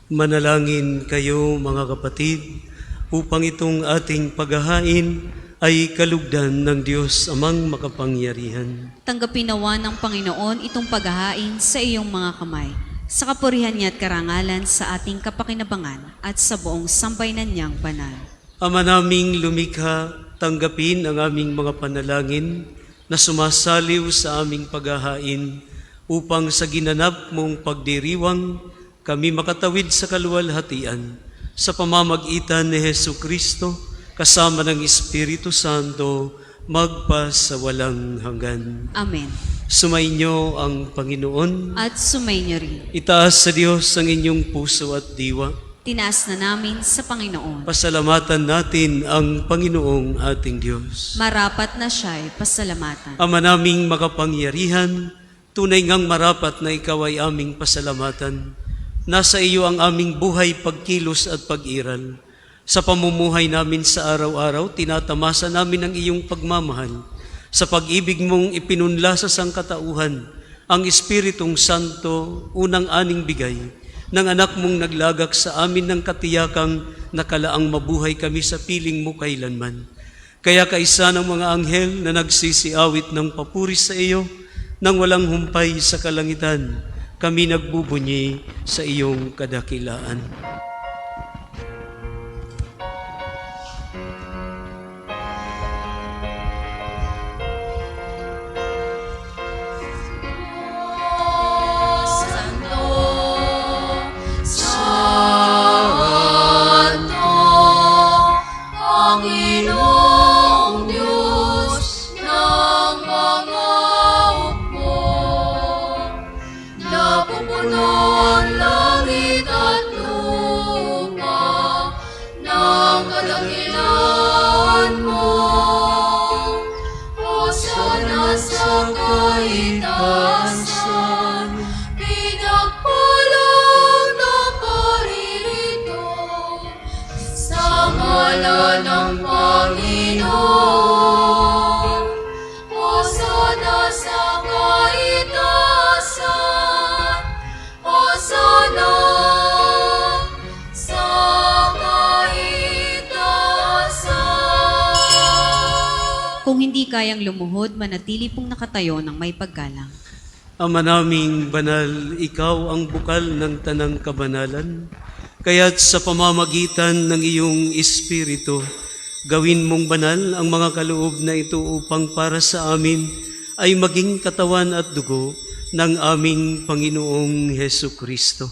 Manalangin kayo mga kapatid upang itong ating paghahain ay kalugdan ng Diyos amang makapangyarihan. Tanggapin nawa ng Panginoon itong paghahain sa iyong mga kamay, sa kapurihan niya at karangalan sa ating kapakinabangan at sa buong sambayanan niyang banal. Ama naming lumikha, tanggapin ang aming mga panalangin na sumasaliw sa aming paghahain upang sa ginanap mong pagdiriwang kami makatawid sa kaluwalhatian sa pamamagitan ni Hesu Kristo kasama ng Espiritu Santo magpasawalang hanggan. Amen. Sumainyo ang Panginoon. At sumainyo rin. Itaas sa Diyos ang inyong puso at diwa. Tinaas na namin sa Panginoon. Pasalamatan natin ang Panginoong ating Diyos. Marapat na siya'y pasalamatan. Ama naming makapangyarihan, tunay ngang marapat na ikaw ay aming pasalamatan. Nasa iyo ang aming buhay, pagkilos at pag-iral. Sa pamumuhay namin sa araw-araw, tinatamasa namin ang iyong pagmamahal. Sa pag-ibig mong ipinunla sa sangkatauhan, ang Espiritong Santo, unang aning bigay ng anak mong naglagak sa amin ng katiyakang nakalaang mabuhay kami sa piling mo kailanman. Kaya kaisa ng mga anghel na nagsisiawit ng papuri sa iyo, nang walang humpay sa kalangitan, kami nagbubunyi sa iyong kadakilaan. Santo, Santo, Panginoong Diyos ng mga hukbo, napupuno ang langit at lupa ng kadakilaan mo. Hosana sa kaitaasan, pinagpalang na paririto sa ngalan ng Panginoon. Hosana sa kaitaasan, Hosana sa kaitaasan. Kung hindi kayang lumuhod, manatili pong nakatayo ng may paggalang. Ama naming banal, ikaw ang bukal ng tanang kabanalan, kaya't sa pamamagitan ng iyong Espiritu, gawin mong banal ang mga kaloob na ito upang para sa amin ay maging katawan at dugo ng aming Panginoong Hesu Kristo.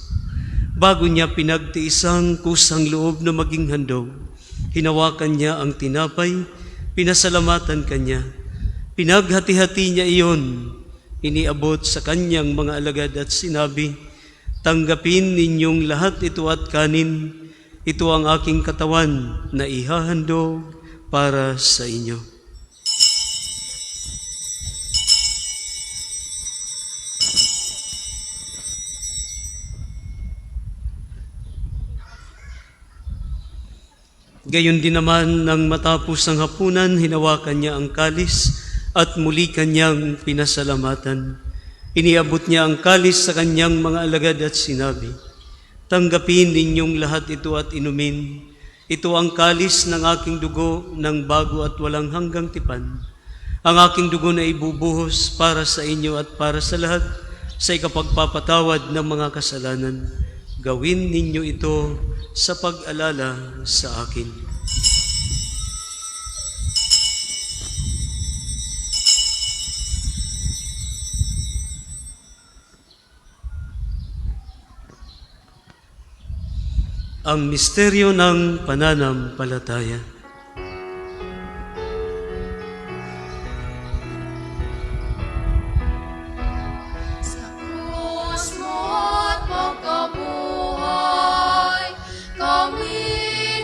Bago niya pinagtiisang kusang loob na maging handog, hinawakan niya ang tinapay, pinasalamatan kanya, pinaghati-hati niya iyon, iniabot sa kanyang mga alagad at sinabi, tanggapin ninyong lahat ito at kanin, ito ang aking katawan na ihahandog para sa inyo. Gayon din naman nang matapos ang hapunan, hinawakan niya ang kalis at muli kanyang pinasalamatan. Iniabot niya ang kalis sa kanyang mga alagad at sinabi, tanggapin ninyong lahat ito at inumin. Ito ang kalis ng aking dugo ng bago at walang hanggang tipan. Ang aking dugo na ibubuhos para sa inyo at para sa lahat sa ikapagpapatawad ng mga kasalanan. Gawin ninyo ito sa pag-alala sa akin. Ang misteryo ng pananampalataya. Sa krus mo at pagkabuhay, kami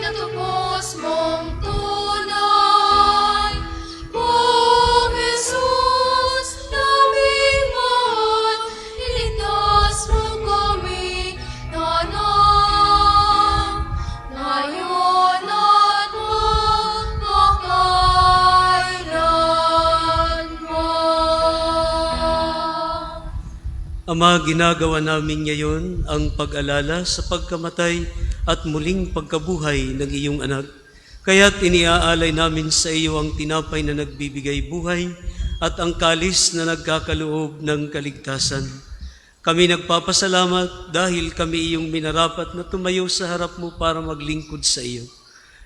natupos mong tunay. Buong Jesus, naming mahal, iligtas mo kami tanan. Ngayon at magpakailanman. Ama, ginagawa namin ngayon ang pag-alala sa pagkamatay at muling pagkabuhay ng iyong anak. Kaya't iniaalay namin sa iyo ang tinapay na nagbibigay buhay at ang kalis na nagkakaloob ng kaligtasan. Kami nagpapasalamat dahil kami iyong minarapat na tumayo sa harap mo para maglingkod sa iyo.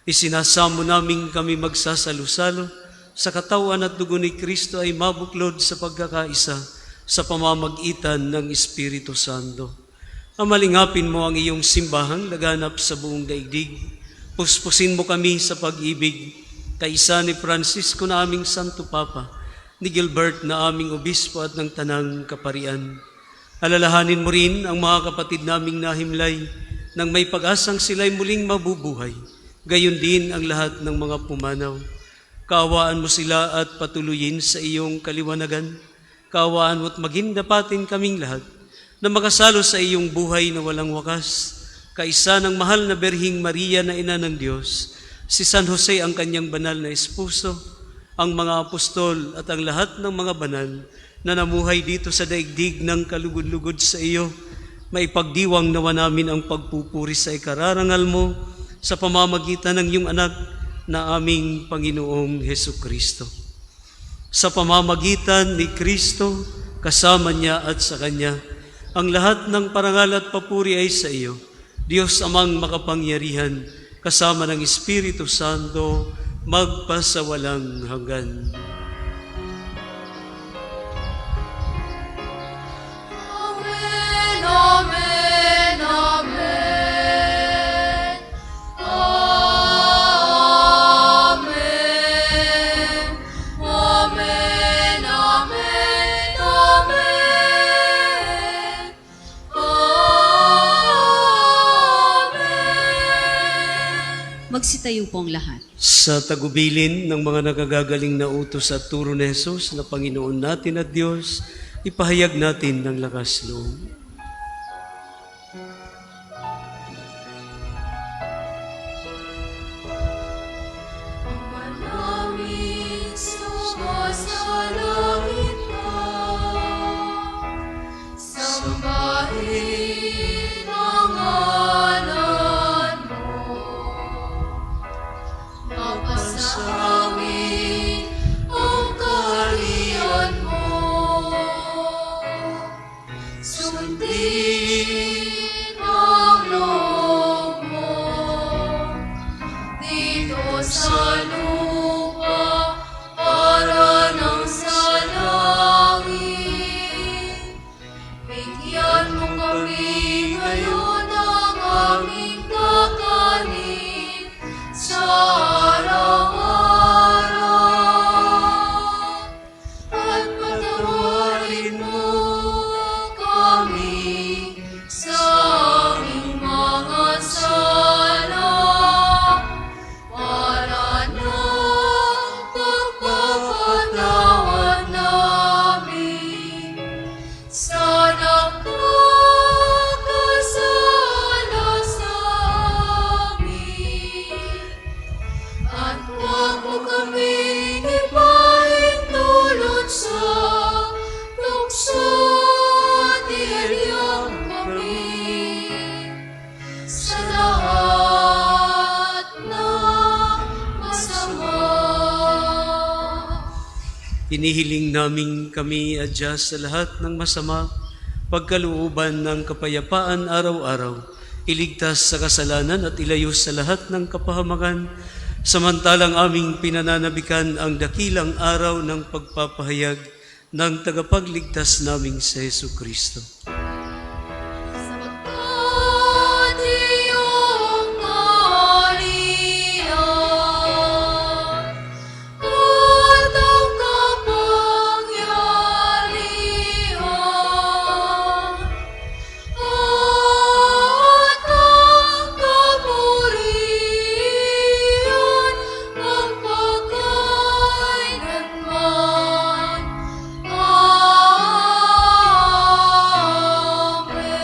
Isinasamo namin kami magsasalo-salo sa katawan at dugo ni Kristo ay mabuklod sa pagkakaisa sa pamamagitan ng Espiritu Santo. Amalingapin mo ang iyong simbahang laganap sa buong daigdig. Puspusin mo kami sa pag-ibig, kaisa ni Francisco na aming Santo Papa, ni Gilbert na aming Obispo at ng Tanang Kaparian. Alalahanin mo rin ang mga kapatid naming nahimlay nang may pag-asang sila'y muling mabubuhay. Gayon din ang lahat ng mga pumanaw. Kaawaan mo sila at patuloyin sa iyong kaliwanagan. Kaawaan mo at magindapatin kaming lahat na makasalo sa iyong buhay na walang wakas. Kaisa ng mahal na Berhing Maria na Ina ng Diyos, si San Jose ang kanyang banal na esposo, ang mga apostol at ang lahat ng mga banal na namuhay dito sa daigdig ng kalugod-lugod sa iyo, maipagdiwang nawa namin ang pagpupuri sa ikararangal mo sa pamamagitan ng iyong anak na aming Panginoong Hesukristo. Sa pamamagitan ni Kristo, kasama niya at sa Kanya, ang lahat ng parangal at papuri ay sa iyo, Diyos amang makapangyarihan, kasama ng Espiritu Santo, magpasawalang hanggan. Amen, amen, amen. Amen. Amen, amen, amen. Amen. Magsitayo po ang lahat. Sa tagubilin ng mga nagagagaling na utos at turo ni Jesus na Panginoon natin at Diyos, ipahayag natin ng lakas loob. Maraming sumasalangit ka, sambahin ang ngalan mo. Mapasa amin ang kaharian mo. Sundin ang loob mo dito sa lupa para nang sa langit. Bigyan mo kami ngayon ng aming kakanin sa araw-araw. At patawarin mo kami sa aming mga sala para ng pagpapatawad namin sa nakakasala sa amin. At huwag mo kaming ipahintulot sa tukso at ihaliyang kami sa lahat ng masama. Hinihiling namin kami adya sa lahat ng masama, pagkalooban ng kapayapaan araw-araw, iligtas sa kasalanan at ilayo sa lahat ng kapahamakan, samantalang aming pinananabikan ang dakilang araw ng pagpapahayag ng tagapagligtas naming sa Hesukristo. Sapagkat iyong kaharian at ang kapangyarihan at ang kapurihan magpakailanman. Amen.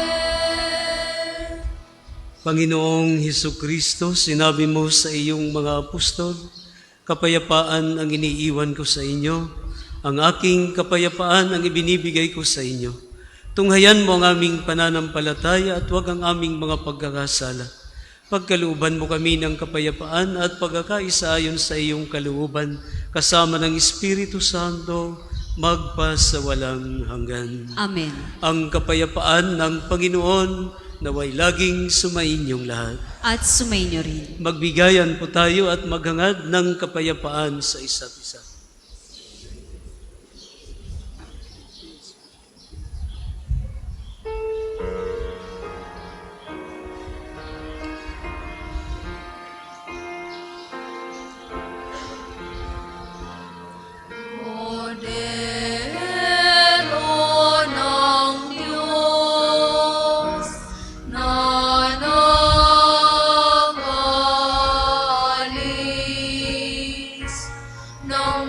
Panginoong Hesukristo, sinabi mo sa iyong mga apostol, kapayapaan ang iniiwan ko sa inyo, ang aking kapayapaan ang ibinibigay ko sa inyo. Tunghayan mo ang aming pananampalataya at huwag ang aming mga pagkakasala. Pagkalooban mo kami ng kapayapaan at pagkakaisa ayon sa iyong kalooban, kasama ng Espiritu Santo, magpasawalang hanggan. Amen. Ang kapayapaan ng Panginoon naway laging sumainyong lahat. At sumainyo rin. Magbigayan po tayo at maghangad ng kapayapaan sa isa't isa. Kordero ng Diyos na nag-alis ng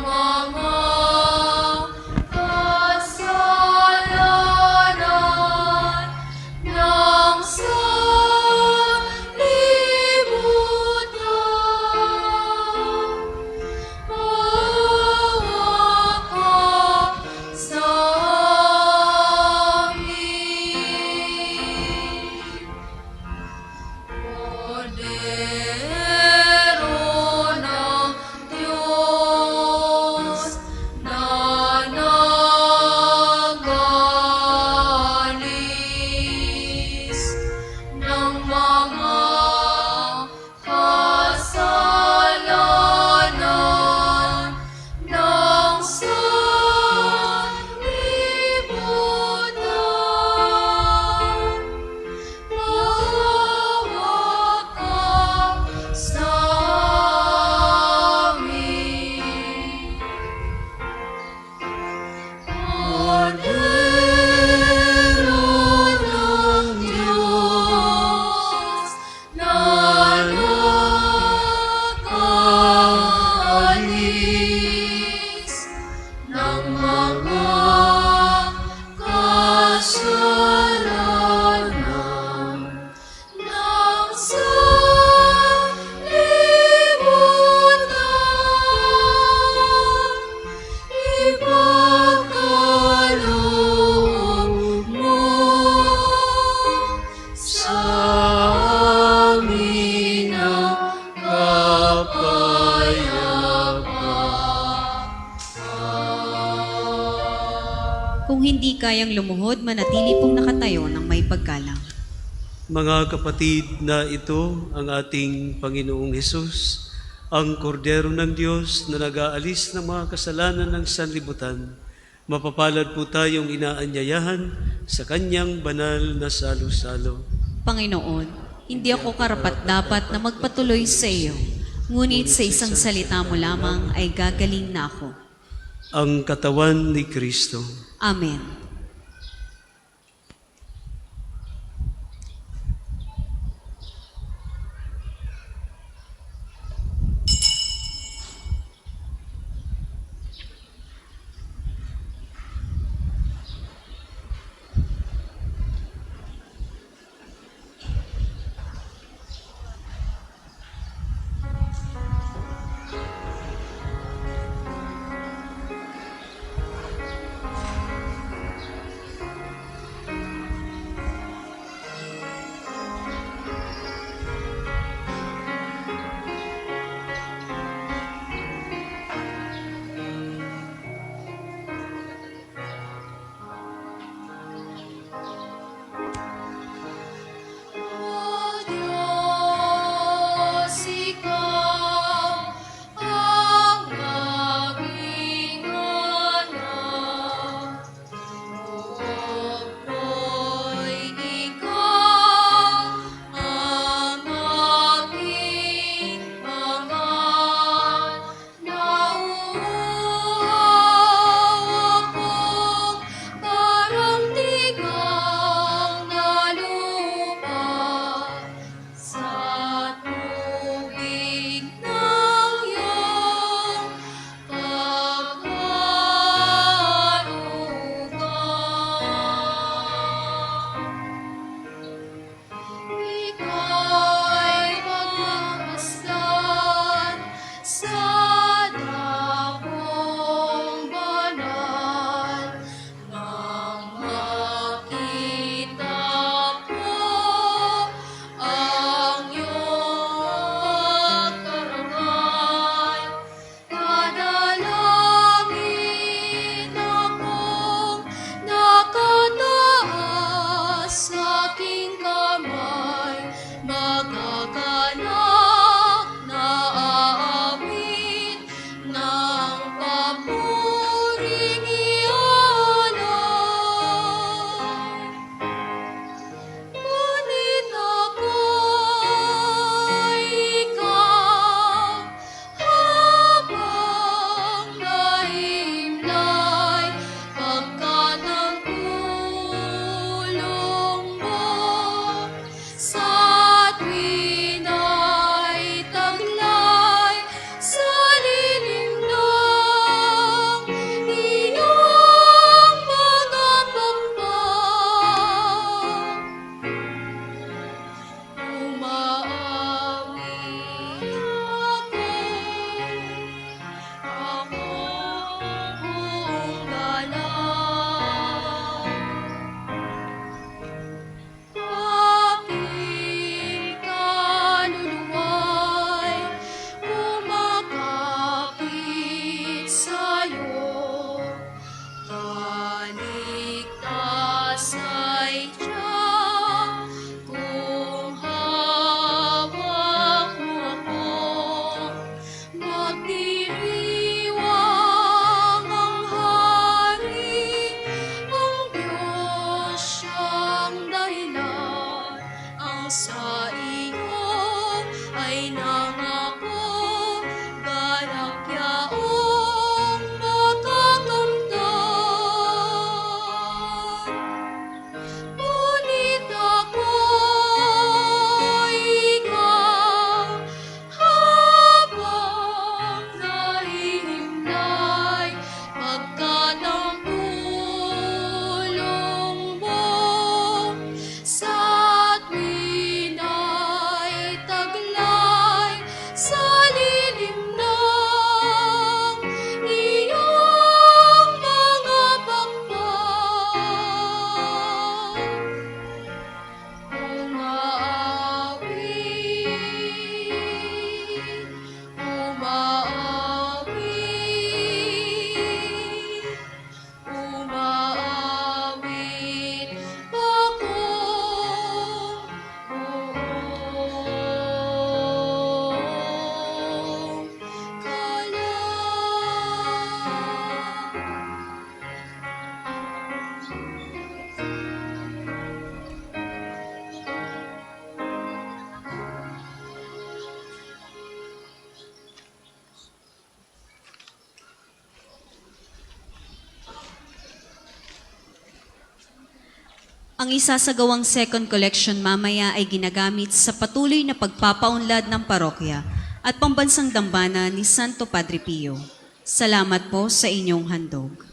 hindi kayang lumuhod, manatili pong nakatayo ng may paggalang. Mga kapatid, na ito ang ating Panginoong Hesus, ang kordero ng Diyos na nag-aalis ng mga kasalanan ng sanlibutan. Mapapalad po tayong inaanyayahan sa kanyang banal na salo-salo. Panginoon, hindi ako karapat-dapat na magpatuloy sa iyo, ngunit sa isang salita mo lamang ay gagaling na ako. Ang katawan ni Kristo. Amen. Ang isasagawang second collection mamaya ay ginagamit sa patuloy na pagpapaunlad ng parokya at pambansang dambana ni Santo Padre Pio. Salamat po sa inyong handog.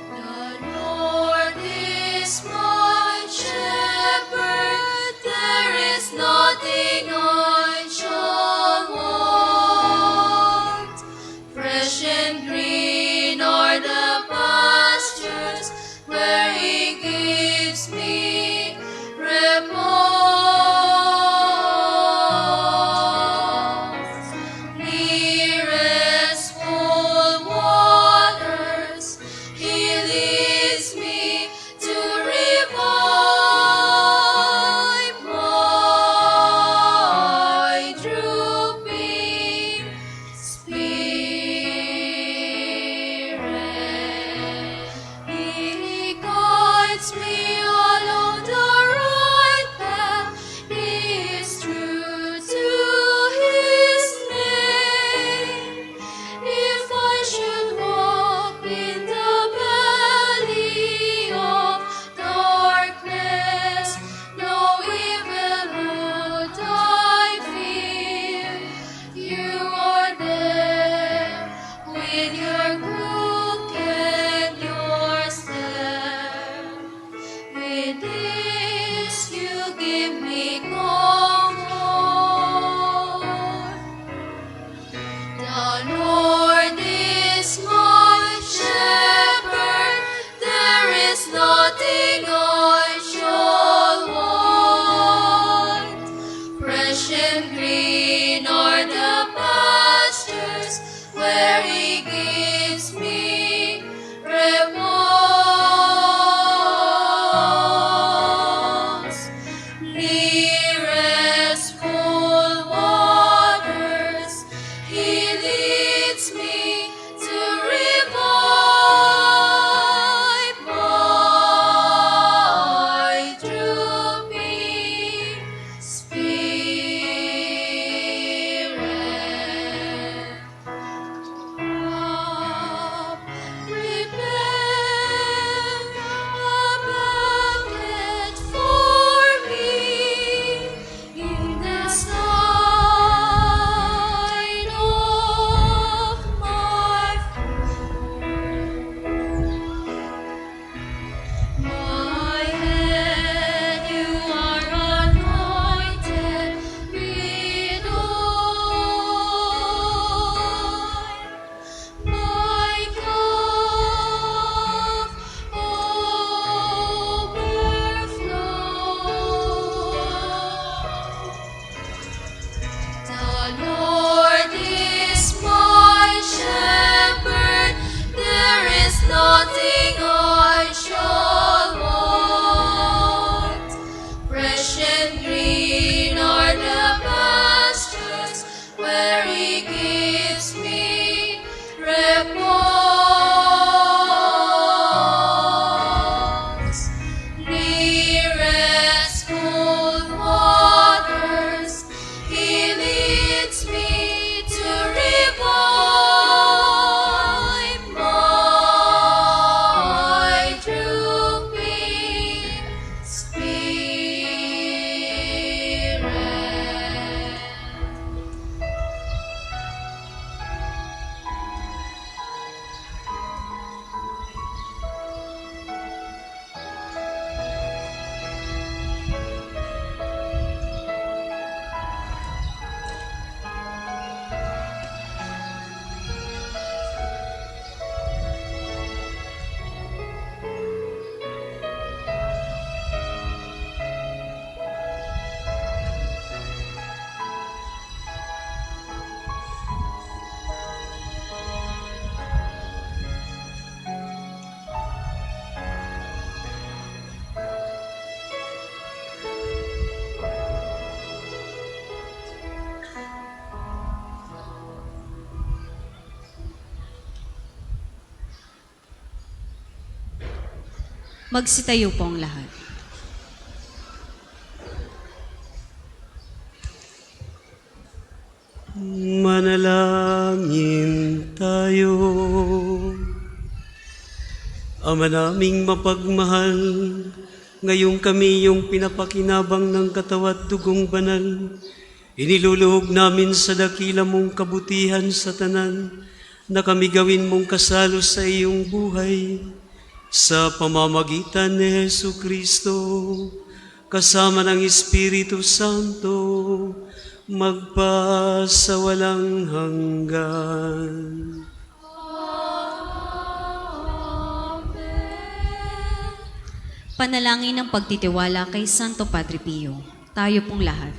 The Lord is my shepherd, there is nothing I shall want. Fresh and green are the pastures where He gives me repose. Nearest full waters, He leads me to revive my drooping spirit. He guides me along the right path. He is true to His name. If I should walk in the valley of darkness, no evil would I fear. You are there with your crook and your staff. With this you give me comfort. The Lord is my shepherd, there is nothing I shall want. Fresh and green are the pastures where He gives me repose. Magsitayo po ang lahat. Manalangin tayo. Ama naming mapagmahal, ngayong kami yung pinapakinabang ng katawat dugong banal, iniluluhog namin sa dakila mong kabutihan sa tanan, na kami gawin mong kasalo sa iyong buhay, sa pamamagitan ni Hesu Kristo, kasama ng Espiritu Santo, magpasawalang hanggan. Panalangin ng pagtitiwala kay Santo Padre Pio. Tayo pong lahat.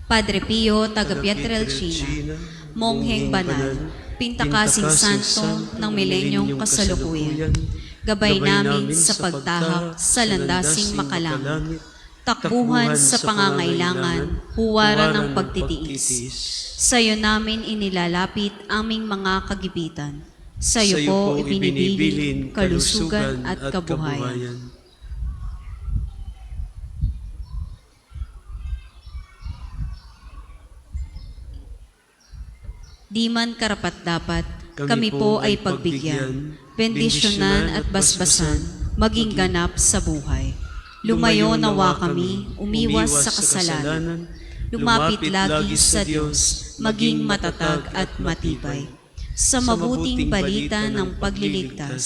Padre Pio, taga Pietrelcina, mongheng banal, pintakasing santo ng milenyong kasalukuyan, gabay namin sa pagtahak sa landasing makalangit, takbuhan sa pangangailangan, huwaran ng pagtitiis. Sa iyo namin inilalapit aming mga kagipitan. Sa iyo po ibinibilin kalusugan at kabuhayan. Di man karapat-dapat, kami po ay pagbigyan, bendisyonan at basbasan, maging ganap sa buhay. Lumayo nawa kami, umiwas sa kasalanan, lumapit lagi sa Diyos, maging matatag at matibay. Sa mabuting balita ng pagliligtas,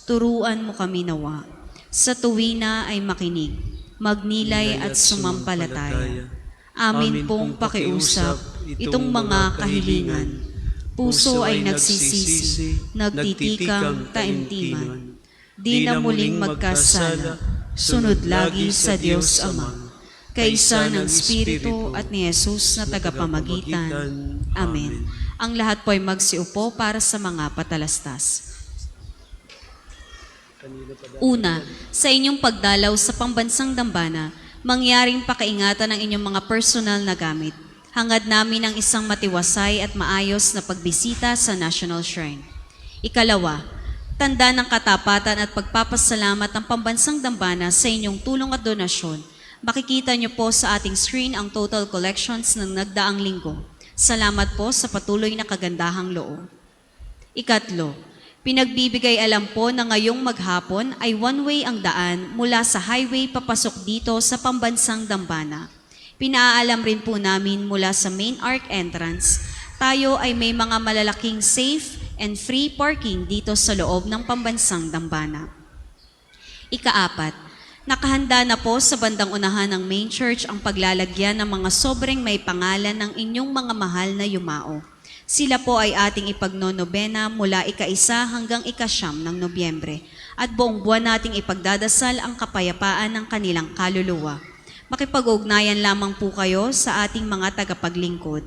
turuan mo kami nawa. Sa tuwina ay makinig, magnilay at sumampalataya. Amin pong pakiusap itong mga kahilingan. Puso ay nagsisisi, nagtitikang taimtiman. Di na muling magkasala, sunod lagi sa Diyos Ama, kaisa ng Espiritu at ni Jesus na tagapamagitan. Amen. Ang lahat po ay magsiupo para sa mga patalastas. Una, sa inyong pagdalaw sa pambansang dambana, mangyaring pakaingatan ang inyong mga personal na gamit. Hangad namin ang isang matiwasay at maayos na pagbisita sa National Shrine. Ikalawa, tanda ng katapatan at pagpapasalamat ng pambansang dambana sa inyong tulong at donasyon. Makikita niyo po sa ating screen ang total collections ng nagdaang linggo. Salamat po sa patuloy na kagandahang loob. Ikatlo, pinagbibigay alam po na ngayong maghapon ay one-way ang daan mula sa highway papasok dito sa pambansang dambana. Pinaalam rin po namin mula sa main arc entrance, tayo ay may mga malalaking safe and free parking dito sa loob ng pambansang dambana. Ikaapat, nakahanda na po sa bandang unahan ng main church ang paglalagyan ng mga sobrang may pangalan ng inyong mga mahal na yumao. Sila po ay ating ipagnonobena mula ika-1 hanggang ika-9 ng Nobyembre at buong buwan nating ipagdadasal ang kapayapaan ng kanilang kaluluwa. Makipag-ugnayan lamang po kayo sa ating mga tagapaglingkod.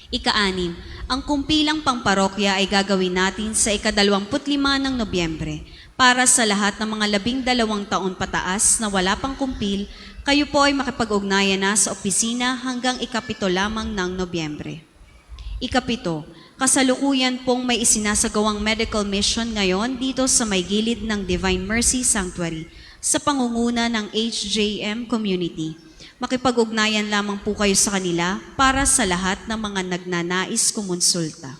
Ika-6, ang kumpilang pangparokya ay gagawin natin sa ika-25 ng Nobyembre. Para sa lahat ng mga 12 taon pataas na wala pang kumpil, kayo po ay makipag-ugnayan na sa opisina hanggang ika-7 lamang ng Nobyembre. Ika-7, kasalukuyan pong may isinasagawang medical mission ngayon dito sa may gilid ng Divine Mercy Sanctuary sa pangunguna ng HJM Community. Makipag-ugnayan lamang po kayo sa kanila para sa lahat ng mga nagnanais kumonsulta.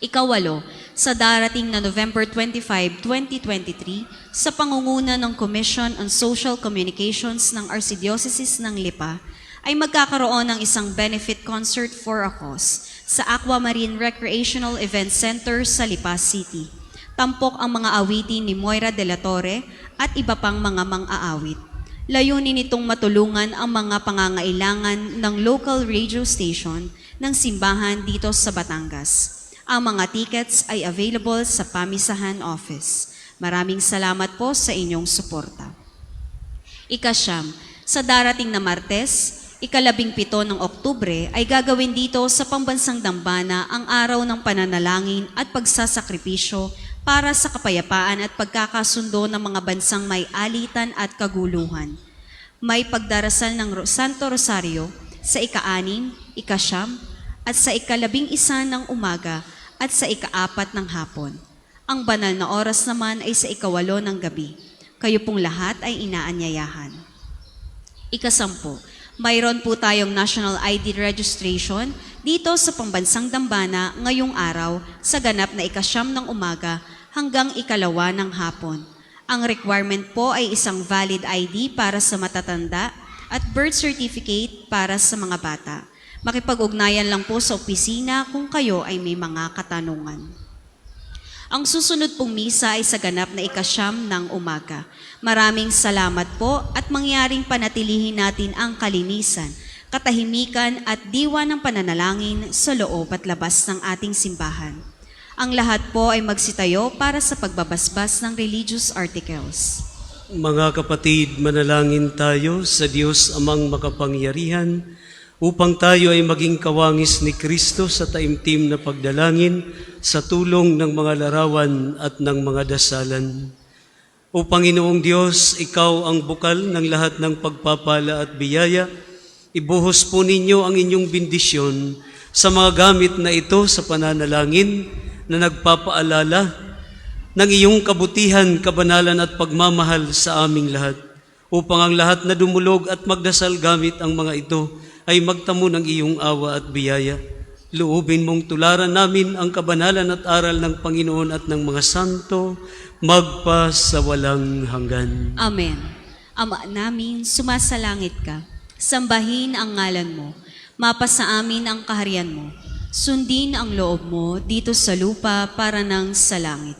Ika-8, sa darating na November 25, 2023, sa pangunguna ng Commission on Social Communications ng Archdiocese ng Lipa, ay magkakaroon ng isang benefit concert for a cause sa Aquamarine Recreational Event Center sa Lipa City. Tampok ang mga awitin ni Moira de la Torre at iba pang mga mang-aawit. Layunin nitong matulungan ang mga pangangailangan ng local radio station ng simbahan dito sa Batangas. Ang mga tickets ay available sa Pamisahan Office. Maraming salamat po sa inyong suporta. Ika-9, sa darating na Martes, ika-17 ng Oktubre ay gagawin dito sa pambansang dambana ang araw ng pananalangin at pagsasakripisyo para sa kapayapaan at pagkakasundo ng mga bansang may alitan at kaguluhan. May pagdarasal ng Santo Rosario sa ika-6, ika-9 at sa ika-11 ng umaga at sa ika-4 ng hapon. Ang banal na oras naman ay sa 8 ng gabi. Kayo pong lahat ay inaanyayahan. 10, mayroon po tayong National ID Registration dito sa Pambansang Dambana ngayong araw sa ganap na 9 ng umaga hanggang 2 ng hapon. Ang requirement po ay isang valid ID para sa matatanda at birth certificate para sa mga bata. Makipag-ugnayan lang po sa opisina kung kayo ay may mga katanungan. Ang susunod pong misa ay sa ganap na 9 ng umaga. Maraming salamat po at mangyaring panatilihin natin ang kalinisan, katahimikan at diwa ng pananalangin sa loob at labas ng ating simbahan. Ang lahat po ay magsitayo para sa pagbabasbas ng religious articles. Mga kapatid, manalangin tayo sa Diyos Amang makapangyarihan upang tayo ay maging kawangis ni Kristo sa taimtim na pagdalangin sa tulong ng mga larawan at ng mga dasalan. O Panginoong Diyos, Ikaw ang bukal ng lahat ng pagpapala at biyaya. Ibuhos po ninyo ang inyong bendisyon sa mga gamit na ito sa pananalangin na nagpapaalala ng iyong kabutihan, kabanalan at pagmamahal sa aming lahat, upang ang lahat na dumulog at magdasal gamit ang mga ito ay magtamo ng iyong awa at biyaya. Loobin mong tularan namin ang kabanalan at aral ng Panginoon at ng mga santo, magpa sa walang hanggan. Amen. Ama namin, sumasalangit ka. Sambahin ang ngalan mo. Mapasa amin ang kaharian mo. Sundin ang loob mo dito sa lupa para nang sa langit.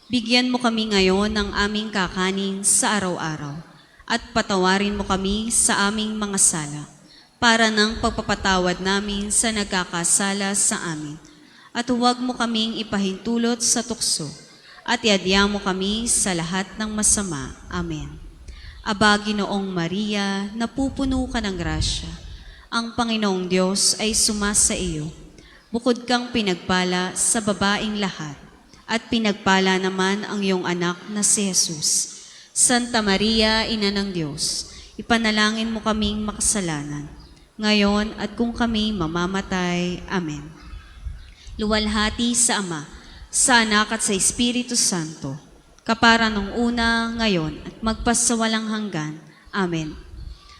Bigyan mo kami ngayon ng aming kakanin sa araw-araw at patawarin mo kami sa aming mga sala para ng pagpapatawad namin sa nagkakasala sa amin. At huwag mo kaming ipahintulot sa tukso at iadya mo kami sa lahat ng masama. Amen. Aba, Ginoong Maria, napupuno ka ng grasya. Ang Panginoong Diyos ay sumasa iyo. Bukod kang pinagpala sa babaing lahat, at pinagpala naman ang iyong anak na si Jesus. Santa Maria, Ina ng Diyos, ipanalangin mo kaming makasalanan, ngayon at kung kami mamamatay. Amen. Luwalhati sa Ama, sa Anak at sa Espiritu Santo, kapara nung una, ngayon at magpasawalang hanggan. Amen.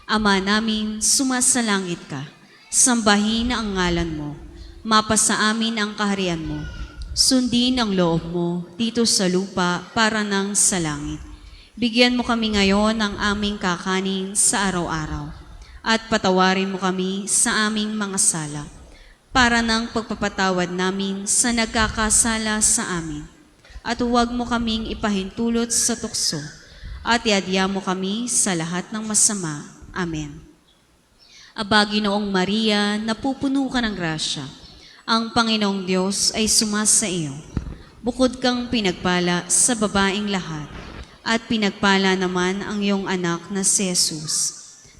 Ama namin, sumasalangit ka, sambahin ang ngalan mo, mapasa amin ang kaharian mo. Sundin ang loob mo dito sa lupa para nang sa langit. Bigyan mo kami ngayon ng aming kakanin sa araw-araw at patawarin mo kami sa aming mga sala para ng pagpapatawad namin sa nagkakasala sa amin. At huwag mo kaming ipahintulot sa tukso at iadya mo kami sa lahat ng masama. Amen. Aba, Ginoong Maria, napupuno ka ng grasya. Ang Panginoong Diyos ay sumasa iyo. Bukod kang pinagpala sa babaing lahat, at pinagpala naman ang iyong anak na si Jesus.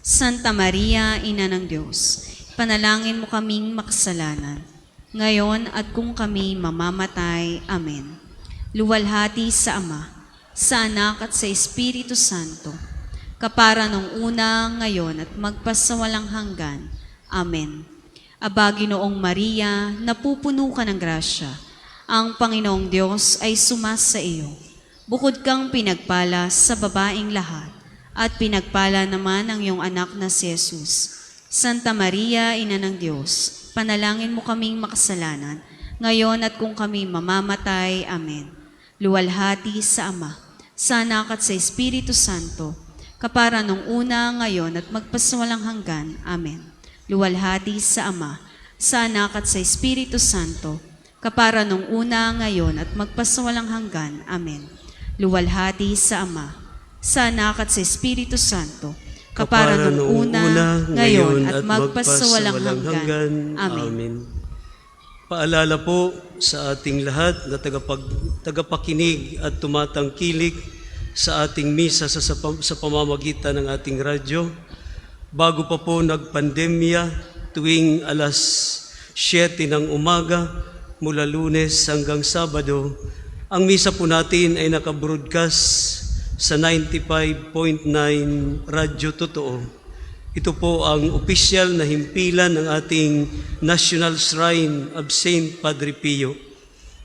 Santa Maria, Ina ng Diyos, panalangin mo kaming makasalanan, ngayon at kung kami mamamatay. Amen. Luwalhati sa Ama, sa Anak at sa Espiritu Santo, kapara nung una, ngayon at magpasawalang hanggan. Amen. Aba, Ginoong Maria, napupuno ka ng grasya. Ang Panginoong Diyos ay sumasa iyo. Bukod kang pinagpala sa babaing lahat, at pinagpala naman ang iyong anak na si Jesus. Santa Maria, Ina ng Diyos, panalangin mo kaming makasalanan, ngayon at kung kami mamamatay. Amen. Luwalhati sa Ama, sa Anak at sa Espiritu Santo, kapara nung una, ngayon at magpasawalang hanggan. Amen. Luwalhati sa Ama, sa Anak at sa Espiritu Santo, kapara nung una, ngayon at magpasawalang hanggan. Amen. Luwalhati sa Ama, sa Anak at sa Espiritu Santo, kapara nung una, ngayon at magpasawalang hanggan. Amen. Paalala po sa ating lahat na tagapakinig at tumatangkilik sa ating misa sa pamamagitan ng ating radyo. Bago pa po nagpandemya, tuwing alas 7 ng umaga, mula Lunes hanggang Sabado, ang misa po natin ay nakabroadcast sa 95.9 Radyo Totoo. Ito po ang opisyal na himpilan ng ating National Shrine of Saint Padre Pio.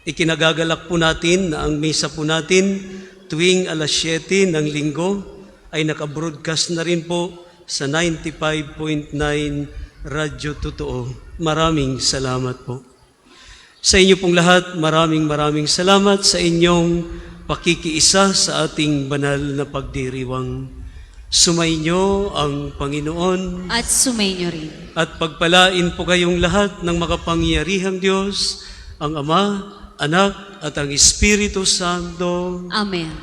Ikinagagalak po natin na ang misa po natin tuwing alas 7 ng linggo ay nakabroadcast na rin po sa 95.9 Radyo Totoo. Maraming salamat po. Sa inyo pong lahat, maraming salamat sa inyong pakikiisa sa ating banal na pagdiriwang. Sumainyo ang Panginoon At sumainyo rin. at pagpalain po kayong lahat ng makapangyarihang Diyos, ang Ama, Anak at ang Espiritu Santo. Amen.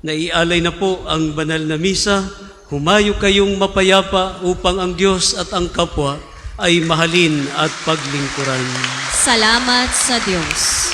Naialay na po ang banal na misa. Humayo kayong mapayapa upang ang Diyos at ang kapwa ay mahalin at paglingkuran. Salamat sa Diyos.